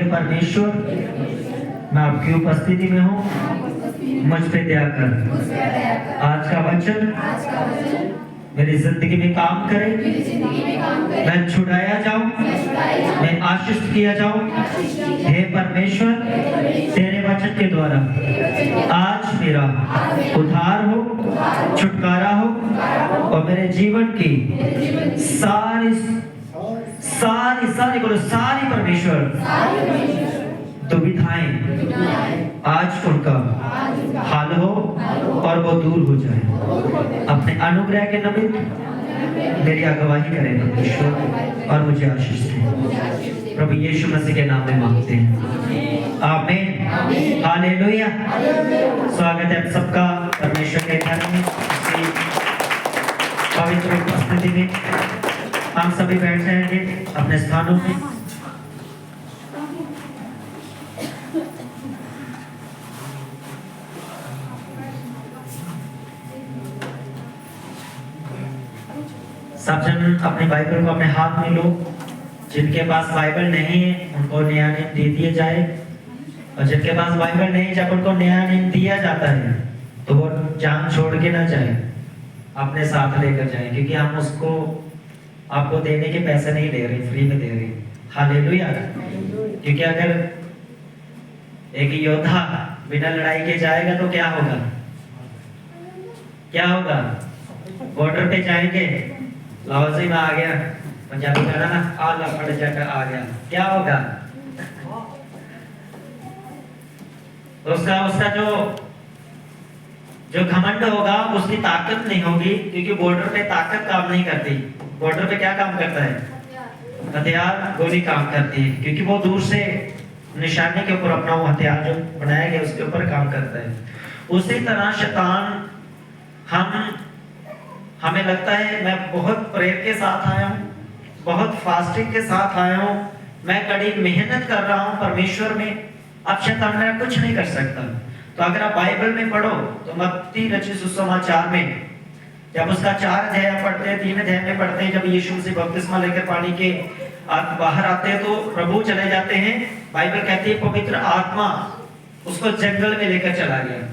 परमेश्वर, मैं आपकी उपस्थिति में हूँ, मुझ पे दया कर। आज का वचन मेरी जिंदगी में काम करे, मैं छुड़ाया जाऊं, मैं आशीष किया जाऊं। हे परमेश्वर, तेरे वचन के द्वारा आज मेरा उद्धार हो, छुटकारा हो और मेरे जीवन की सारी परमेश्वर दुविधाएं आज उनका हाल हो और वो दूर हो जाए। अपने अनुग्रह के निमित्त मेरी अगुवाई करें परमेश्वर और मुझे आशीष दे। प्रभु यीशु मसीह के नाम में मांगते हैं, आमीन, हालेलुया। स्वागत है आप सबका परमेश्वर के घर में, पवित्र उपस्थिति में। हम सभी बैठ जाएंगे अपने स्थानों पे। सब जन अपनी बाइबल को अपने हाथ में लो। जिनके पास बाइबल नहीं है उनको नया नेम दे दिया जाए, और जिनके पास बाइबल नहीं, जब उनको नया नेम दिया जाता है तो वो जान छोड़ के ना जाए, अपने साथ लेकर जाए, क्योंकि हम उसको आपको देने के पैसे नहीं दे रहे, फ्री में दे रहे। हालेलुया। क्योंकि अगर एक योद्धा बिना लड़ाई के जाएगा तो क्या होगा? क्या होगा? बॉर्डर पे जाएंगे, लाहौसी में आ गया, पंजाबी का ना आला फट जाकर आ गया, क्या होगा? उसका जो घमंड होगा उसकी ताकत नहीं होगी, क्योंकि बॉर्डर पे ताकत काम नहीं करती। बॉर्डर पे क्या काम करता है? हथियार, गोली काम करती है, क्योंकि वो दूर से निशाने के ऊपर अपना वो हथियार जो बनाया गया उसके ऊपर काम करता है। उसी तरह शैतान हमें लगता है मैं बहुत प्रेयर के साथ आया हूँ, बहुत फास्टिंग के साथ आया हूँ, मैं कड़ी मेहनत कर रहा हूँ परमेश्वर में, अब शैतान मेरा कुछ नहीं कर सकता। तो अगर आप बाइबल में पढ़ो तो मत्ती रचित सुसमाचार में जब उसका 4 अध्याय पढ़ते हैं, 3 अध्याय में पढ़ते हैं, जब यीशु मसीह बपतिस्मा लेकर पानी के बाहर आते हैं तो प्रभु चले जाते हैं। बाइबल कहती है पवित्र आत्मा उसको जंगल में लेकर चला गया,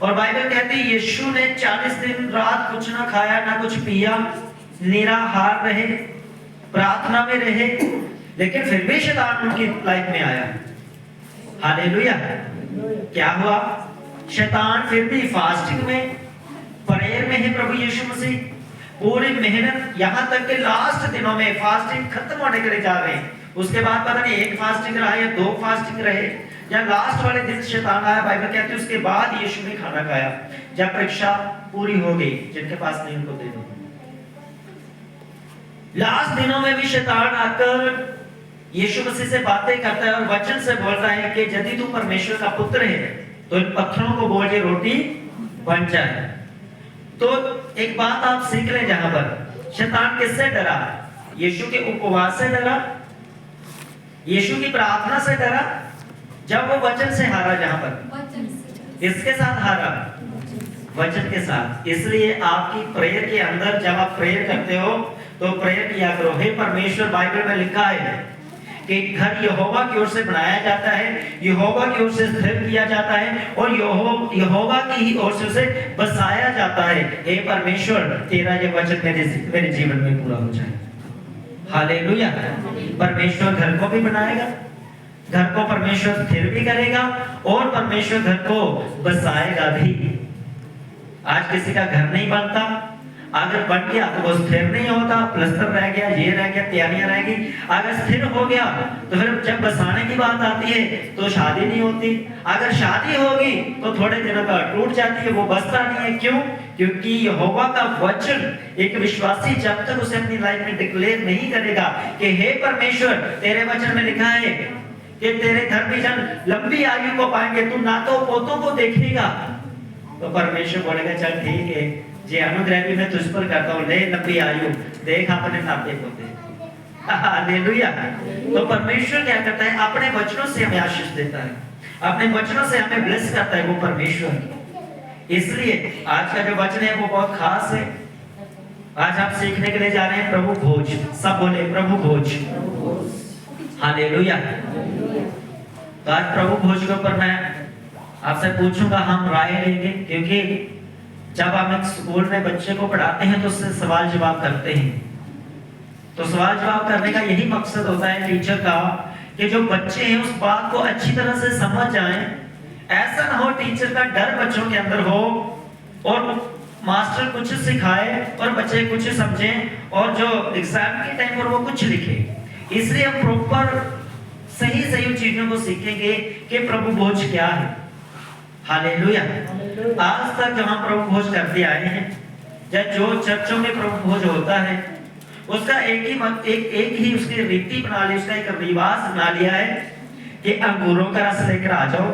और बाइबल कहती है यीशु ने 40 दिन रात कुछ ना खाया ना कुछ पिया, निराहार रहे, प्रार्थना में रहे, लेकिन फिर भी शैतान उनकी लाइफ में आया। हालेलुया। क्या हुआ? शैतान फिर भी फास्टिंग में, प्रेयर में है प्रभु यीशु मसीह। पूरी मेहनत यहाँ तक के लास्ट दिनों में फास्टिंग खत्म होने के लिए जा रहे हैं। उसके बाद पता नहीं एक फास्टिंग रहा या 2 फास्टिंग रहे, या लास्ट वाले दिन शैतान आया, बाइबल कहती है उसके बाद यीशु ने खाना खाया। जब परीक्षा पूरी हो गई, जिनके पास नहीं उनको दे दो। लास्ट दिनों में भी शैतान आकर यीशु मसीह से बातें करता है और वचन से बोलता है कि यदि तू परमेश्वर का पुत्र है तो इन पत्थरों को बोल के रोटी बन जाए। तो एक बात आप सीख ले, जहां पर शैतान किससे डरा? यीशु के उपवास से डरा, यीशु की प्रार्थना से डरा, जब वो वचन से हारा। जहां पर इसके साथ हारा, वचन के साथ। इसलिए आपकी प्रेयर के अंदर जब आप प्रेयर करते हो तो प्रेयर किया करो, हे परमेश्वर। बाइबल में लिखा है कि घर यहोवा की ओर से बनाया जाता है, यहोवा की ओर से स्थिर किया जाता है और यहोवा की ही ओर से उसे बसाया जाता है। हे परमेश्वर, तेरा ये वचन मेरे जीवन में पूरा हो जाए। हालेलुया। परमेश्वर घर को भी बनाएगा, घर को परमेश्वर स्थिर भी करेगा और परमेश्वर घर को बसाएगा भी। आज किसी का घर नहीं बनता, अगर बन गया तो वो स्थिर नहीं होता, प्लस्तर रह गया, ये रह गया, तैयारियां रह गई। अगर स्थिर हो गया तो फिर जब बसाने की बात आती है तो शादी नहीं होती। अगर शादी होगी तो थोड़े दिनों का टूट जाती है, वो बसता नहीं है। क्यों? क्योंकि यहोवा का वचन, एक विश्वासी जब तक उसे अपनी लाइफ में डिक्लेयर नहीं करेगा कि हे परमेश्वर, तेरे वचन में लिखा है कि तेरे धर्मी जन लंबी आयु को पाएंगे, तू ना तो पोतों को देखेगा, तो परमेश्वर बोलेगा चल ठीक है, जे अनुग्रह भी मैं तुझ पर करता हूं, ले लंबी आयु, देख अपने नाते पोते। हालेलुया। तो परमेश्वर क्या करता है? अपने वचनों से हमें आशीष देता है, अपने वचनों से हमें ब्लेस करता है वो परमेश्वर। इसलिए आज का जो वचन है वो बहुत खास है। आज आप सीखने के लिए जा रहे हैं प्रभु भोज। सब बोले प्रभु भोज। हालेलुया। तो आज प्रभु भोज के ऊपर मैं आपसे पूछूंगा, हम राय लेंगे, क्योंकि जब हम एक स्कूल में बच्चे को पढ़ाते हैं तो उससे सवाल जवाब करते हैं। तो सवाल जवाब करने का यही मकसद होता है टीचर का कि जो बच्चे हैं उस बात को अच्छी तरह से समझ जाएं। ऐसा ना हो टीचर का डर बच्चों के अंदर हो और मास्टर कुछ सिखाए और बच्चे कुछ समझें और जो एग्जाम के टाइम पर वो कुछ लिखे। इसलिए हम प्रॉपर सही सही चीजों को सीखेंगे कि प्रभु भोज क्या है। हालेलुया। आज तक जो हम प्रभु भोज करते आए हैं, या जो चर्चों में प्रभु भोज होता है, उसका एक ही उसकी रीति बना ली, उसका एक रिवाज बना लिया है कि अंगूरों का रस लेकर आ जाओ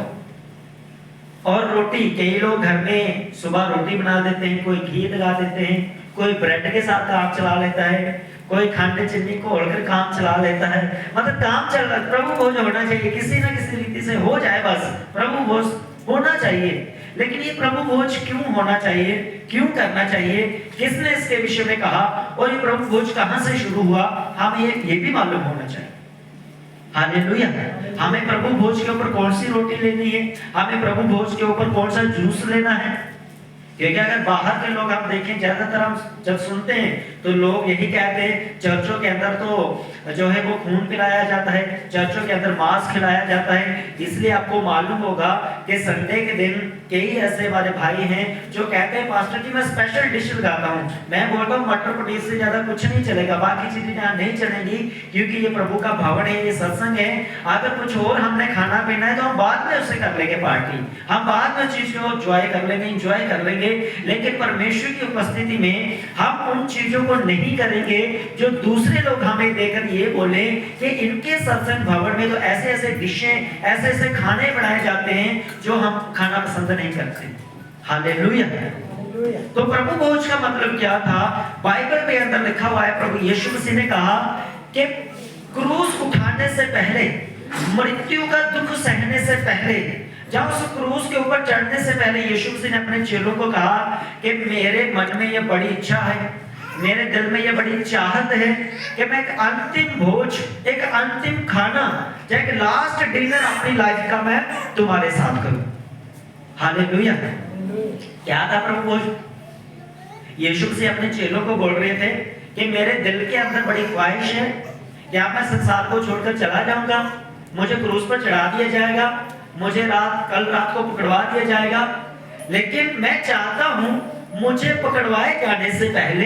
और रोटी। कई लोग घर में सुबह रोटी बना देते हैं, कोई घी लगा देते हैं, कोई ब्रेड के साथ काम चला लेता है, कोई खंड चीनी घोल कर काम चला लेता है। मतलब काम चल रहा है। प्रभु भोज होना चाहिए, किसी ना किसी रीति से हो जाए, बस प्रभु भोज होना चाहिए। लेकिन ये प्रभु भोज क्यों होना चाहिए, क्यों करना चाहिए, किसने इसके विषय में कहा और ये प्रभु भोज कहां से शुरू हुआ, हम ये भी मालूम होना चाहिए। हालेलुया। हमें प्रभु भोज के ऊपर कौन सी रोटी लेनी है, हमें प्रभु भोज के ऊपर कौन सा जूस लेना है। क्योंकि अगर बाहर के लोग आप देखें, ज्यादातर हम जब सुनते हैं तो लोग यही कहते हैं चर्चों के अंदर तो जो है वो खून पिलाया जाता है, चर्चों के अंदर मांस खिलाया जाता है। इसलिए आपको मालूम होगा कि संडे के दिन कई ऐसे हमारे भाई हैं जो कहते हैं पास्टर जी मैं स्पेशल डिश लगाता हूँ, मैं बोलता हूँ मटर पनीर से ज्यादा कुछ नहीं चलेगा, बाकी चीजें यहाँ नहीं चलेंगी, क्योंकि ये प्रभु का भवन है, ये सत्संग है। अगर कुछ और हमने खाना पीना है तो हम बाद में उससे कर लेंगे पार्टी, हम बाद में चीज को एंजॉय कर लेंगे, एंजॉय कर लेंगे। लेकिन परमेश्वर की उपस्थिति में हम उन चीजों को नहीं करेंगे जो दूसरे लोग हमें देखकर ये बोले कि इनके सत्संग भवन में तो ऐसे ऐसे डिशें, ऐसे ऐसे खाने बनाए जाते हैं जो हम खाना पसंद नहीं करते। हालेलुया। तो प्रभु भोज का मतलब क्या था? बाइबल में अंदर लिखा हुआ है, प्रभु यीशु मसीह ने कहा कि क्रूस उठाने से पहले, मृत्यु का दुख सहने से पहले, जब उस क्रूस के ऊपर चढ़ने से पहले यीशु मसीह ने अपने चेलों को कहा कि मेरे मन में यह बड़ी इच्छा है, मेरे दिल में यह बड़ी चाहत है कि मैं एक अंतिम भोज, एक अंतिम खाना, एक लास्ट डिनर अपनी लाइफ का मैं तुम्हारे साथ करूं। हालेलुया। क्या था प्रभु भोज? यीशु मसीह अपने चेलों को बोल रहे थे कि मेरे दिल के अंदर बड़ी ख्वाहिश है कि आप मैं संसार को छोड़कर चला जाऊंगा, मुझे क्रूस पर चढ़ा दिया जाएगा, मुझे कल रात को पकड़वा दिया जाएगा, लेकिन मैं चाहता हूं मुझे पकड़वाए जाने से पहले,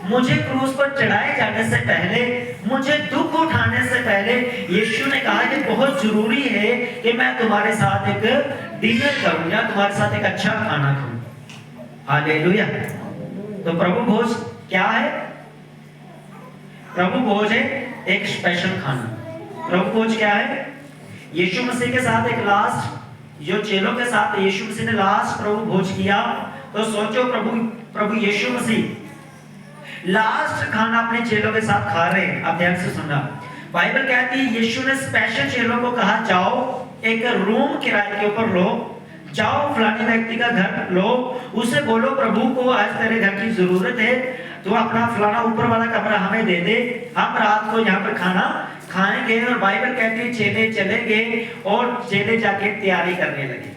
मुझे क्रूस पर चढ़ाए जाने से पहले, मुझे दुख उठाने से पहले यीशु ने कहा कि बहुत जरूरी है कि मैं तुम्हारे साथ एक डिनर करूं या तुम्हारे साथ एक अच्छा खाना खाऊं। हालेलुया। तो प्रभु भोज क्या है? प्रभु भोज है एक स्पेशल खाना। प्रभु भोज क्या है? यीशु मसीह के साथ एक लास्ट, जो चेलों के साथ यीशु मसीह ने लास्ट प्रभु भोज किया, तो सोचो प्रभु यीशु मसीह लास्ट खाना अपने चेलों के साथ खा रहे हैं। आप ध्यान से सुनना, बाइबल कहती है यीशु ने स्पेशल चेलों को कहा जाओ एक रूम किराए के ऊपर लो, जाओ फलाने व्यक्ति का घर लो, उसे बोलो प्रभु को आज तेरे घर की जरूरत है, तो अपना फलाना ऊपर वाला कमरा हमें दे दे, हम रात को यहाँ पर खाना खाएंगे। और बाइबल कहती है चेले चले गए और चेले जाके तैयारी करने लगे।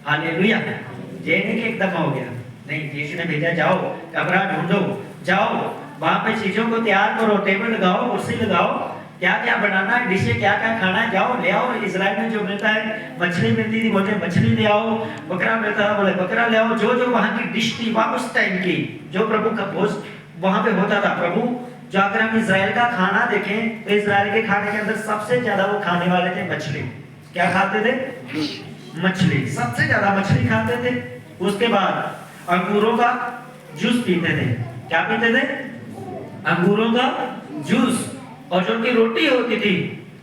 हालेलुया। चेले के एकदम हो गया नहीं, यीशु ने भेजा जाओ कमरा ढूंढो, जाओ वहां पे चीजों को तैयार करो, टेबल लगाओ, कुर्सी लगाओ, क्या क्या बनाना है, डिशे क्या क्या खाना है, जाओ ले आओ। इजराइल में जो मिलता है, मछली मिलती थी बोलते मछली ले आओ, बकरा मिलता था बोले बकरा ले आओ, जो जो वहां की डिश थी वहां उस टाइम की, जो प्रभु का भोज वहां पे होता था। प्रभु जो अगर हम इजराइल का खाना देखें तो इजराइल के खाने के अंदर सबसे ज्यादा वो खाने वाले थे मछली। क्या खाते थे? मछली, सबसे ज्यादा मछली खाते थे। उसके बाद अंगूरों का जूस पीते थे। क्या पीते थे? अंगूरों का जूस। और जो उनकी रोटी होती थी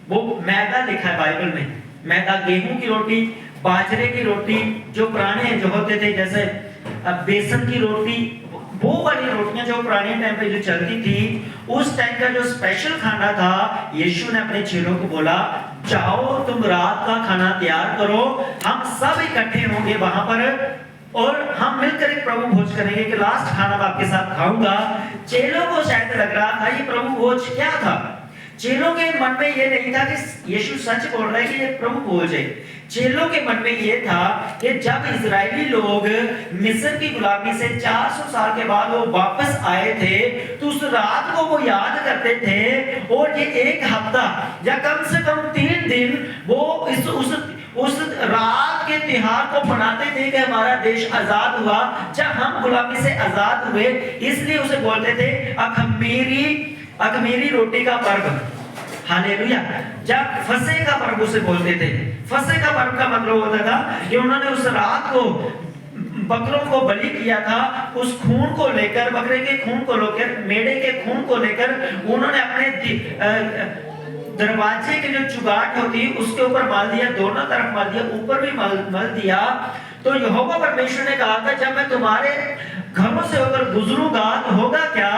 वो मैदा लिखा है बाइबल में, मैदा, गेहूं की रोटी, बाजरे की रोटी, जो पुराने जो होते थे जैसे बेसन की रोटी, वो वाली रोटियां जो पुराने टाइम पे जो चलती थी, उस टाइम का जो स्पेशल खाना था, यीशु ने अपने चेलों को बोला जाओ तुम रात का खाना तैयार करो, हम सब इकट्ठे होंगे वहां पर और हम मिलकर एक प्रभु भोज करेंगे कि लास्ट खाना मैं आपके साथ खाऊंगा। चेलों को शायद लग रहा था ये प्रभु भोज क्या था। चेलों के मन में ये नहीं था कि यीशु सच बोल रहा है कि ये प्रभु भोज है। चेलों के मन में ये था कि जब इजरायली लोग मिस्र की गुलामी से 400 साल के बाद वो वापस आए थे, तो उस रात को वो याद करते थे और ये एक हफ्ता या कम से कम 3 दिन वो उस रात के त्योहार को मनाते थे कि हमारा देश आजाद हुआ, जब हम गुलामी से आजाद हुए। इसलिए उसे बोलते थे अखमीरी रोटी का पर्व। हालेलुया। जब फसह का पर्व उसे बोलते थे। फसह का पर्व का मतलब होता था कि उन्होंने उस रात को बकरों को बलि किया था, उस खून को लेकर, बकरे के खून को लेकर, मेढ़े के खून को लेकर उन्होंने अपने दरवाजे की जो चुगाट होती उसके ऊपर माल दिया, दोनों तरफ माल दिया, ऊपर भी मल दिया। तो यहोवा परमेश्वर ने कहा था जब मैं तुम्हारे घरों से होकर गुजरूंगा तो होगा क्या,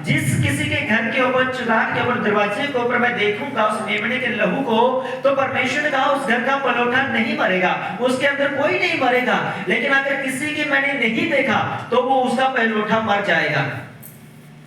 जिस किसी के घर के ऊपर, चुगाट के ऊपर, दरवाजे के ऊपर मैं देखूंगा उस मेमने के लहू को, तो परमेश्वर ने कहा उस घर का पलौठा नहीं मरेगा, उसके अंदर कोई नहीं मरेगा। लेकिन अगर किसी की मैंने नहीं देखा तो वो उसका पलौठा मर जाएगा।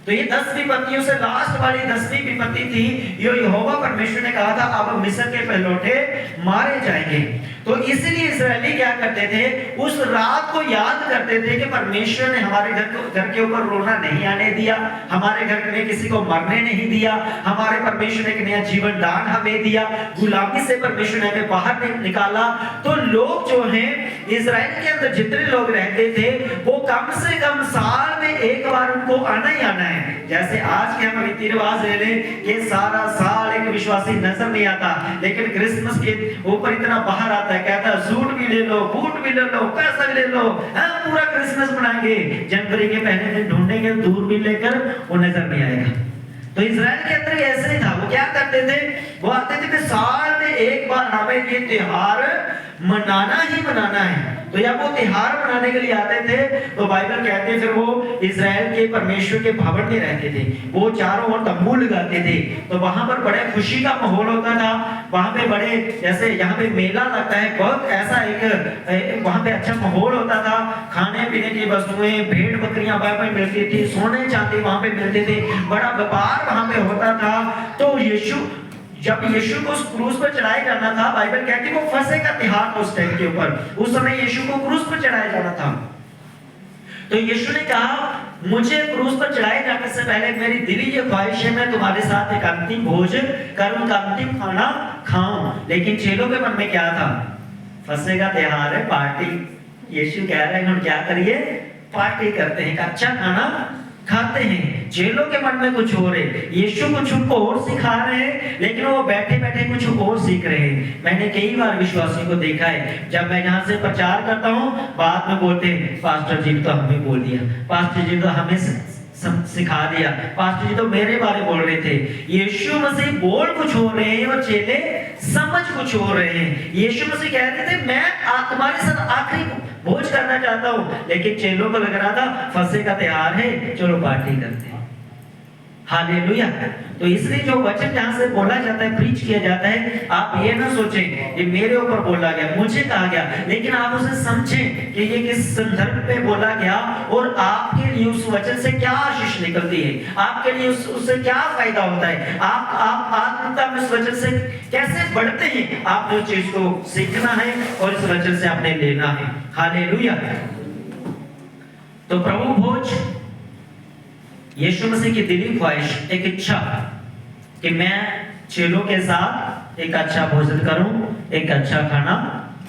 तो ये 10 विपत्तियों से लास्ट वाली 10वीं विपत्ति थी, यो यहोवा परमेश्वर ने कहा था अब मिस्र के पहलौठे मारे जाएंगे। तो इसलिए इस्राएली क्या करते थे, उस रात को याद करते थे कि परमेश्वर ने हमारे घर के ऊपर रोना नहीं आने दिया, हमारे घर में किसी को मरने नहीं दिया, हमारे परमेश्वर ने एक नया जीवन दान हमें दिया, गुलामी से परमेश्वर ने हमें बाहर निकाला। तो लोग जो हैं इस्राएल के अंदर जितने लोग रहते थे वो कम से कम साल में एक बार उनको आना ही आना है। जैसे आज के हम रीति रिवाज ले लें कि सारा साल एक विश्वासी नजर नहीं आता, लेकिन क्रिसमस के ऊपर इतना बाहर आता है, कहता है सूट भी ले लो, बूट भी ले लो, पैसा भी ले लो, हम पूरा क्रिसमस मनाएंगे। जनवरी के पहले दिन ढूंढेंगे, दूर भी लेकर वो नजर नहीं आएगा। तो इजराइल के अंदर ऐसे ही था। वो क्या करते थे, वो आते थे कि साल में एक बार हमें ये त्योहार मनाना ही मनाना है। तो जब वो त्योहार मनाने के लिए आते थे तो बाइबल कहते हैं फिर वो इजराइल के परमेश्वर के भवन में रहते थे, वो चारों ओर तंबू लगाते थे। तो वहां पर बड़े खुशी का माहौल होता था, वहां पे बड़े जैसे यहाँ पे मेला लगता है, बहुत ऐसा एक वहां पे अच्छा माहौल होता था। खाने पीने की वस्तुएं, भेड़ बकरियां वहां पे मिलती थी, सोने चांदी वहां पे मिलते थे, बड़ा व्यापार वहां पे होता था। तो जब यीशु को क्रूस पर चढ़ाया जाना था, बाइबल कहती है वो फसह का त्योहार था उस टाइम के ऊपर, उस समय यीशु को क्रूस पर चढ़ाया जाना था। तो यीशु ने कहा मुझे क्रूस पर चढ़ाए जाने से पहले मेरी दिली ये ख्वाहिश है मैं तुम्हारे साथ एक अंतिम भोज करूं, अंतिम खाना खाऊं। लेकिन चेलों के मन में क्या था, फसह का त्योहार है, पार्टी। यीशु कह रहे हैं क्या करिए, पार्टी करते हैं, अच्छा खाना खाते हैं। चेलों के मन में कुछ और है, यीशु कुछ उनको और सिखा रहे हैं, लेकिन वो बैठे बैठे कुछ और सीख रहे हैं। मैंने कई बार विश्वासियों को देखा है, जब मैं यहाँ से प्रचार करता हूँ, बाद में बोलते हैं पास्टर जी तो हमें बोल दिया, पास्टर जी तो हमें सिखा दिया, पास्टर जी तो मेरे बारे बोल रहे थे। यीशु मसीह बोल कुछ हो रहे हैं और चेले समझ कुछ हो रहे हैं। यीशु मसीह कह रहे थे मैं तुम्हारे साथ आखिरी भोज करना चाहता हूं, लेकिन चेलों को लग रहा था फसह का त्योहार है, चलो पार्टी करते हैं। हालेलुया। तो इसलिए जो वचन जहां से बोला जाता है, प्रीच किया जाता है, आप ये ना सोचें कि मेरे ऊपर बोला गया, मुझे कहा गया, लेकिन आप उसे समझें कि ये किस संदर्भ में बोला गया और आपके लिए उस वचन से क्या आशीष निकलती है, आपके लिए उससे क्या फायदा होता है, आप आत्मिकता में उस वचन से कैसे बढ़ते हैं। आप उस चीज को सीखना है और इस वचन से आपने लेना है। हालेलुया। तो प्रभु भोज यीशु मसीह की दिली ख्वाहिश, एक इच्छा कि मैं चेलों के साथ एक अच्छा भोजन करूं, एक अच्छा खाना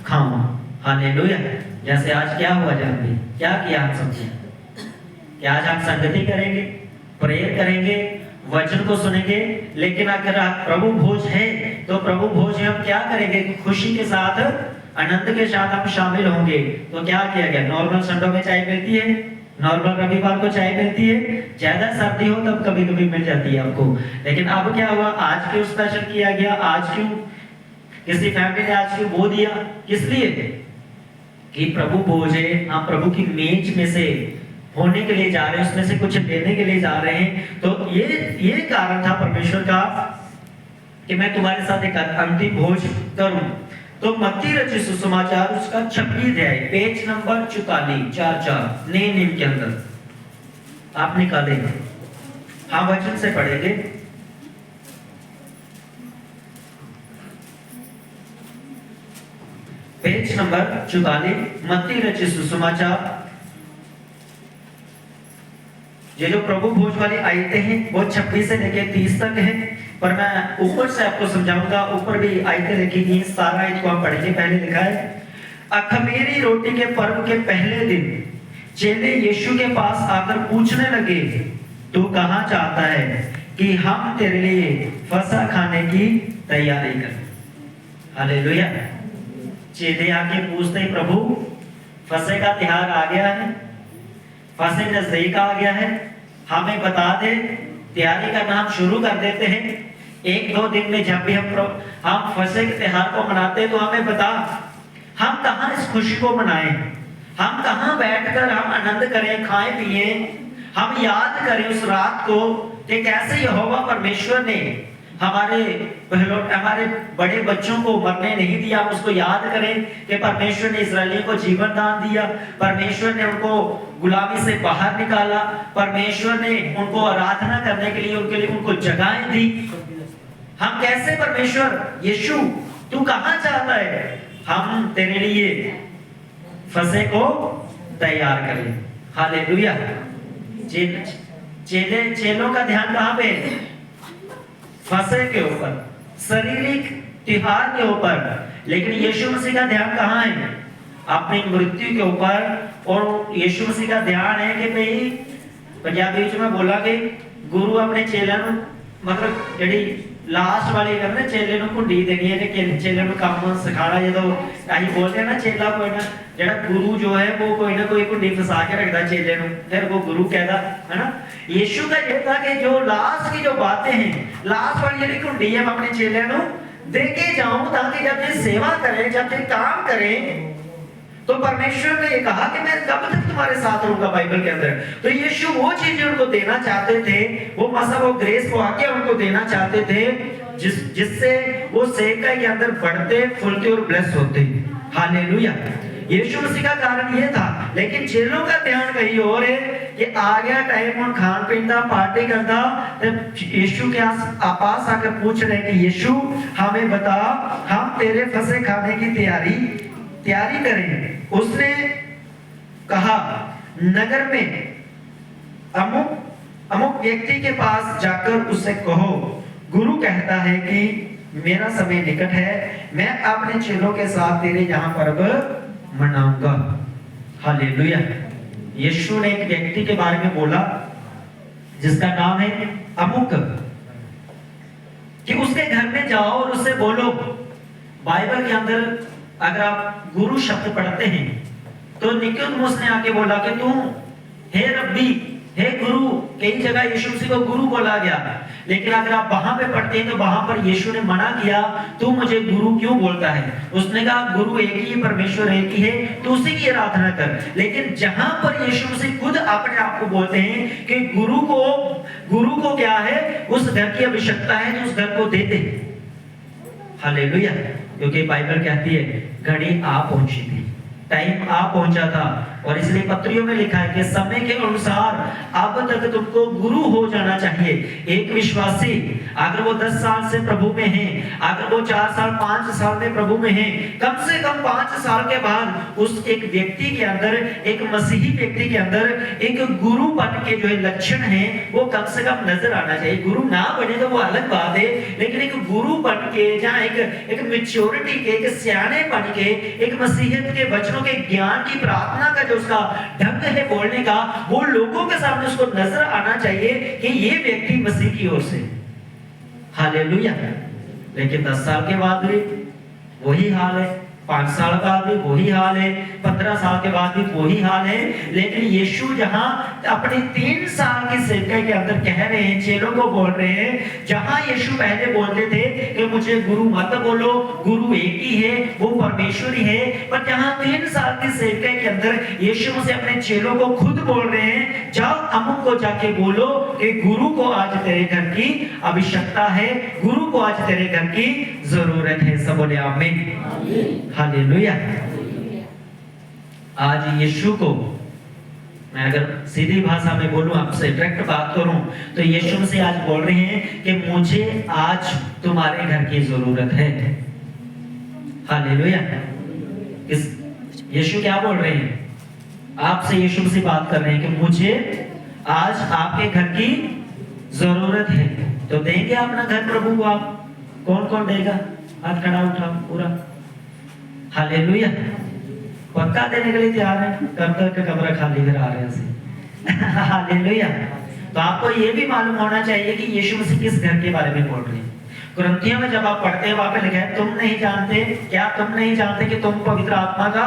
खाऊं। हालेलुया। जैसे आज क्या हुआ जानते, क्या किया हम सबने, कि आज हम संगति करेंगे, प्रेयर करेंगे, वचन को सुनेंगे, लेकिन अगर आप प्रभु भोज है तो प्रभु भोज में हम क्या करेंगे, खुशी के साथ, आनंद के साथ हम शामिल होंगे। तो क्या किया गया, नॉर्मल संडे में चाय मिलती है, नॉर्मल रविवार को चाय मिलती है, ज्यादा सर्दी हो तब कभी कभी मिल जाती है आपको, लेकिन अब क्या हुआ, आज क्यों स्पेशल किया गया, आज क्यों किसी फैमिली ने आज क्यों वो दिया, किस लिए, कि प्रभु भोज है, आप प्रभु की मेज में से होने के लिए जा रहे हैं, उसमें से कुछ लेने के लिए जा रहे हैं। तो ये कारण था परमेश्वर का कि मैं तुम्हारे साथ एक अंतिम भोज करूं। तो मत्ती रचित सुसमाचार उसका 26 अध्याय, पेज नंबर 44 नए नियम के अंदर आप निकालेंगे, हाँ वचन से पढ़ेंगे। पेज नंबर 44, मत्ती रचित सुसमाचार। ये जो प्रभु भोज वाली आयतें हैं वो 26 से लेकर 30 तक है, पर मैं ऊपर से आपको समझाऊंगा, ऊपर भी आयतें लिखी गई, सारा आयत को हम पढ़ेंगे। पहले लिखा है, अख़मीरी रोटी के पर्व के पहले दिन चेले यीशु के पास आकर पूछने लगे, तू कहाँ चाहता है कि हम तेरे लिए फसह खाने की तैयारी करें। हालेलुया। चेले आके पूछते हैं, प्रभु फसह का त्योहार आ गया है, फसह नजदीक आ गया है, हमें बता दे, तैयारी करना हम शुरू कर देते हैं। 1-2 दिन में जब भी हम फसह के त्योहार को मनाते हैं तो हमें बता, हम कहाँ इस खुशी को मनाएं, हम कहाँ बैठकर हम आनंद करें, खाएं पिए, हम याद करें उस रात को कि कैसे यहोवा परमेश्वर ने हमारे बड़े बच्चों को मरने नहीं दिया। उसको याद करें कि परमेश्वर ने इस्राएलियों को जीवन दान दिया, परमेश्वर ने उनको गुलामी से बाहर निकाला, परमेश्वर ने उनको आराधना करने के लिए उनको जगहें दी। हम कैसे परमेश्वर, यीशु तू कहाँ चाहता है हम तेरे लिए फसह को तैयार करें। हालेलुया। चेलों का ध्यान कहाँ पे, फसह के ऊपर, शारीरिक त्योहार के ऊपर, लेकिन यीशु मसीह का ध्यान कहाँ है, अपनी मृत्यु के ऊपर। और यीशु मसीह का ध्यान है कि भाई पंजाबी में बोला कि गुरु अपने चेलों मतलब जड़ी लास्ट वाली करने चेले ਨੂੰ ਕੁੰਡੀ देनी है कि चेले ਨੂੰ काम सिखाना। जो ਅਸੀਂ बोलते हैं ना, चेला कोई ना जड़ा गुरु जो है वो कोई ना कोई कुंडी फसा के रखता चेले ਨੂੰ, फिर वो गुरु कहता है ना। यीशु का ये था कि जो लास्ट की जो बातें हैं, लास्ट वाली जड़ी कुंडी है, अपने चेले ਨੂੰ दे के जाऊं ताकि जब ये सेवा करें, जब ये काम करें, तो परमेश्वर ने ये कहा कि मैं कब तक तुम्हारे साथ रहूंगा बाइबल के अंदर। तो यीशु वो चीजें उनको देना चाहते थे, वो मसा वो ग्रेस को आके उनको देना चाहते थे जिससे वो सेवकाई के अंदर बढ़ते, फूलते और ब्लेस होते। हालेलुया। यीशु मसीह का कारण ये था, लेकिन चेलों का ध्यान कहीं और है कि आ गया टाइम और खान पीता पार्टी करता। यीशु के पास आकर पूछ रहे कि यीशु हमें बता, हम तेरे फसह खाने की तैयारी करें। उसने कहा, नगर में अमुक व्यक्ति के पास जाकर उससे कहो, गुरु कहता है कि मेरा समय निकट है, मैं अपने चेलों के साथ तेरे यहाँ पर्व मनाऊंगा। हालेलुया। यीशु ने एक व्यक्ति के बारे में बोला जिसका नाम है अमुक, कि उसके घर में जाओ और उससे बोलो। बाइबल के अंदर अगर आप गुरु शब्द पढ़ते हैं तो निकोदेमुस ने आके बोला कि तू हे रब्बी, हे गुरु, कई जगह यीशु मसीह को गुरु बोला गया, लेकिन अगर आप वहां पे पढ़ते हैं तो वहां पर यीशु ने मना किया, तू मुझे गुरु क्यों बोलता है? उसने कहा गुरु एक ही है, परमेश्वर एक ही है, तो उसी की आराधना कर। लेकिन जहां पर यीशु मसीह खुद अपने आप को बोलते हैं कि गुरु को क्या है, उस घर की आवश्यकता है तो उस घर को दे दे। हालेलुया। क्योंकि बाइबल कहती है घड़ी आ पहुंची थी, टाइम आ पहुंचा था, और इसलिए पत्रियों में लिखा है कि समय के अनुसार अब तक तुमको गुरु हो जाना चाहिए। एक विश्वासी अगर वो 10 साल से प्रभु में है, अगर वो 4 साल 5 साल में प्रभु में है, कम से कम 5 साल के बाद उस एक व्यक्ति के अंदर, एक मसीही व्यक्ति के अंदर एक गुरुपन के जो लक्षण है वो कम से कम नजर आना चाहिए। गुरु ना बने तो वो अलग बात है, लेकिन एक गुरुपन के, जहाँ एक मैच्योरिटी के, एक सियानेपन के, एक मसीहत के वचनों के ज्ञान की, प्रार्थना का जो उसका ढंग है बोलने का, वो लोगों के सामने उसको नजर आना चाहिए कि ये व्यक्ति मसीह की ओर से। हालेलुया। लेकिन 10 साल के बाद भी वही हाल है, 5 साल बाद भी वही हाल है, 15 साल के बाद भी वही हाल है। लेकिन यीशु जहां अपने 3 साल की सेवकाई के अंदर कह रहे हैं, चेलों को बोल रहे हैं, जहां यीशु पहले बोलते थे कि मुझे गुरु मत बोलो, गुरु एक ही है, वो परमेश्वर ही है, पर जहां 3 साल की सेवकाई के अंदर यीशु मसीह अपने चेलों को खुद बोल रहे हैं, जाओ अमुक को जाके बोलो कि गुरु को आज तेरे घर की आवश्यकता है, गुरु को आज तेरे घर की जरूरत है। सब बोले आमीन। हालेलुया। आज यीशु को मैं अगर सीधी भाषा में बोलूं, आपसे डायरेक्ट बात करूं, तो यीशु से आज बोल रहे हैं कि मुझे आज तुम्हारे घर की जरूरत है। हालेलुया। यीशु क्या बोल रहे हैं? आपसे यीशु से बात कर रहे हैं कि मुझे आज आपके घर की जरूरत है, तो देंगे अपना घर प्रभु को आप? कौन कौन देगा? हाथ खड़ा उठाओ पूरा। हालेलुया। पक्का देने के लिए तैयार है? कब तक कमरा खाली फिर आ रहे हैं। हालेलुया। तो आपको ये भी मालूम होना चाहिए कि यीशु मसीह किस घर के बारे में बोल रहे हैं। कुरिन्थियों में जब आप पढ़ते हैं, वहां पे लिखा है, तुम नहीं जानते क्या, तुम नहीं जानते कि तुम पवित्र आत्मा का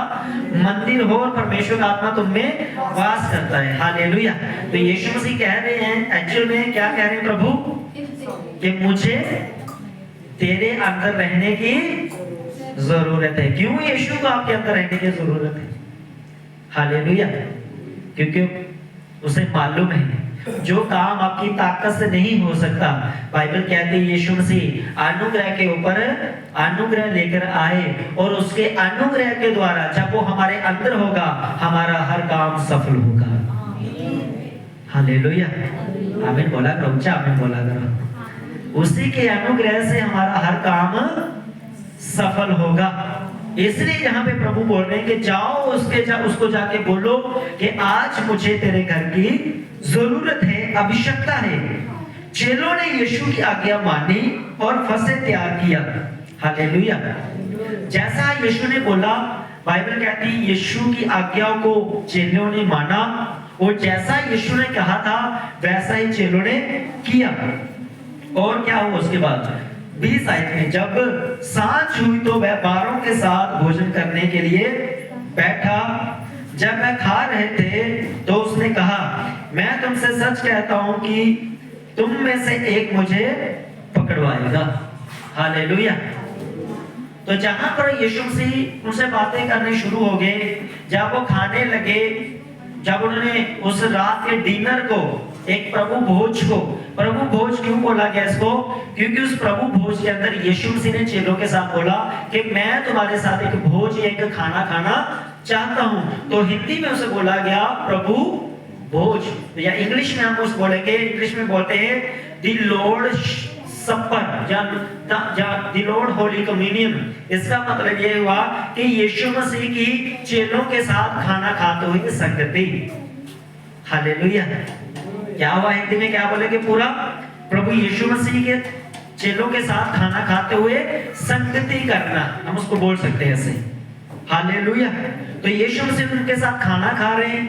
मंदिर हो और परमेश्वर का आत्मा तुम में वास करता है। हालेलुया। तो यीशु मसीह कह रहे हैं, एक्चुअल में क्या कह रहे हैं प्रभु, कि मुझे तेरे अंदर रहने की जरूरत है। क्यों यीशु को आपके अंदर रहने की जरूरत है? हालेलुया। क्योंकि उसे मालूम है जो काम आपकी ताकत से नहीं हो सकता, बाइबल कहती है यीशु मसीह अनुग्रह के ऊपर अनुग्रह लेकर आए, और उसके अनुग्रह के द्वारा जब वो हमारे अंदर होगा, हमारा हर काम सफल होगा। हालेलुया। आमीन बोला करो, आमीन बोला करो। उसी के अनुग्रह से हमारा हर काम सफल होगा। इसलिए यहाँ पे प्रभु बोल रहे हैं कि जाओ उसको जाके बोलो कि आज मुझे तेरे घर की जरूरत है, आवश्यकता है। चेलों ने यीशु की आज्ञा मानी और फसह तैयार किया। हालेलुया। जैसा यीशु ने बोला, बाइबल कहती है यीशु की आज्ञाओं को चेलों ने माना, और जैसा यीशु ने कहा था वैसा ही चेलों ने किया। और क्या हुआ उसके बाद? 20 आयत में, जब सांझ हुई तो वह 12 के साथ भोजन करने के लिए बैठा। जब वह खा रहे थे तो उसने कहा, मैं तुमसे सच कहता हूं कि तुम में से एक मुझे पकड़वाएगा। हालेलुया। तो जहां पर यीशु मसीह उनसे बातें करने शुरू हो गए, जब वो खाने लगे, जब उन्होंने उस रात के डिनर को, एक प्रभु भोज क्यों बोला गया इसको? क्योंकि उस प्रभु भोज के अंदर यीशु मसीह ने चेलों के साथ बोला कि मैं तुम्हारे साथ एक भोज, एक खाना खाना चाहता हूं। तो हिंदी में उसे बोला गया प्रभु भोज, या इंग्लिश में हम उस बोलेंगे, इंग्लिश में बोलते हैं द लॉर्ड सपर या द लॉर्ड होली कम्युनियन। इसका मतलब ये हुआ कि यीशु मसीह की चेलों के साथ खाना खाते हुए संगति। हालेलुया। क्या हुआ? हिंदी में क्या बोलेंगे पूरा? प्रभु यीशु मसीह के चेलों के साथ खाना खाते हुए संगति करना, हम उसको बोल सकते हैं ऐसे। हालेलुया। तो यीशु मसीह उनके साथ खाना खा रहे हैं,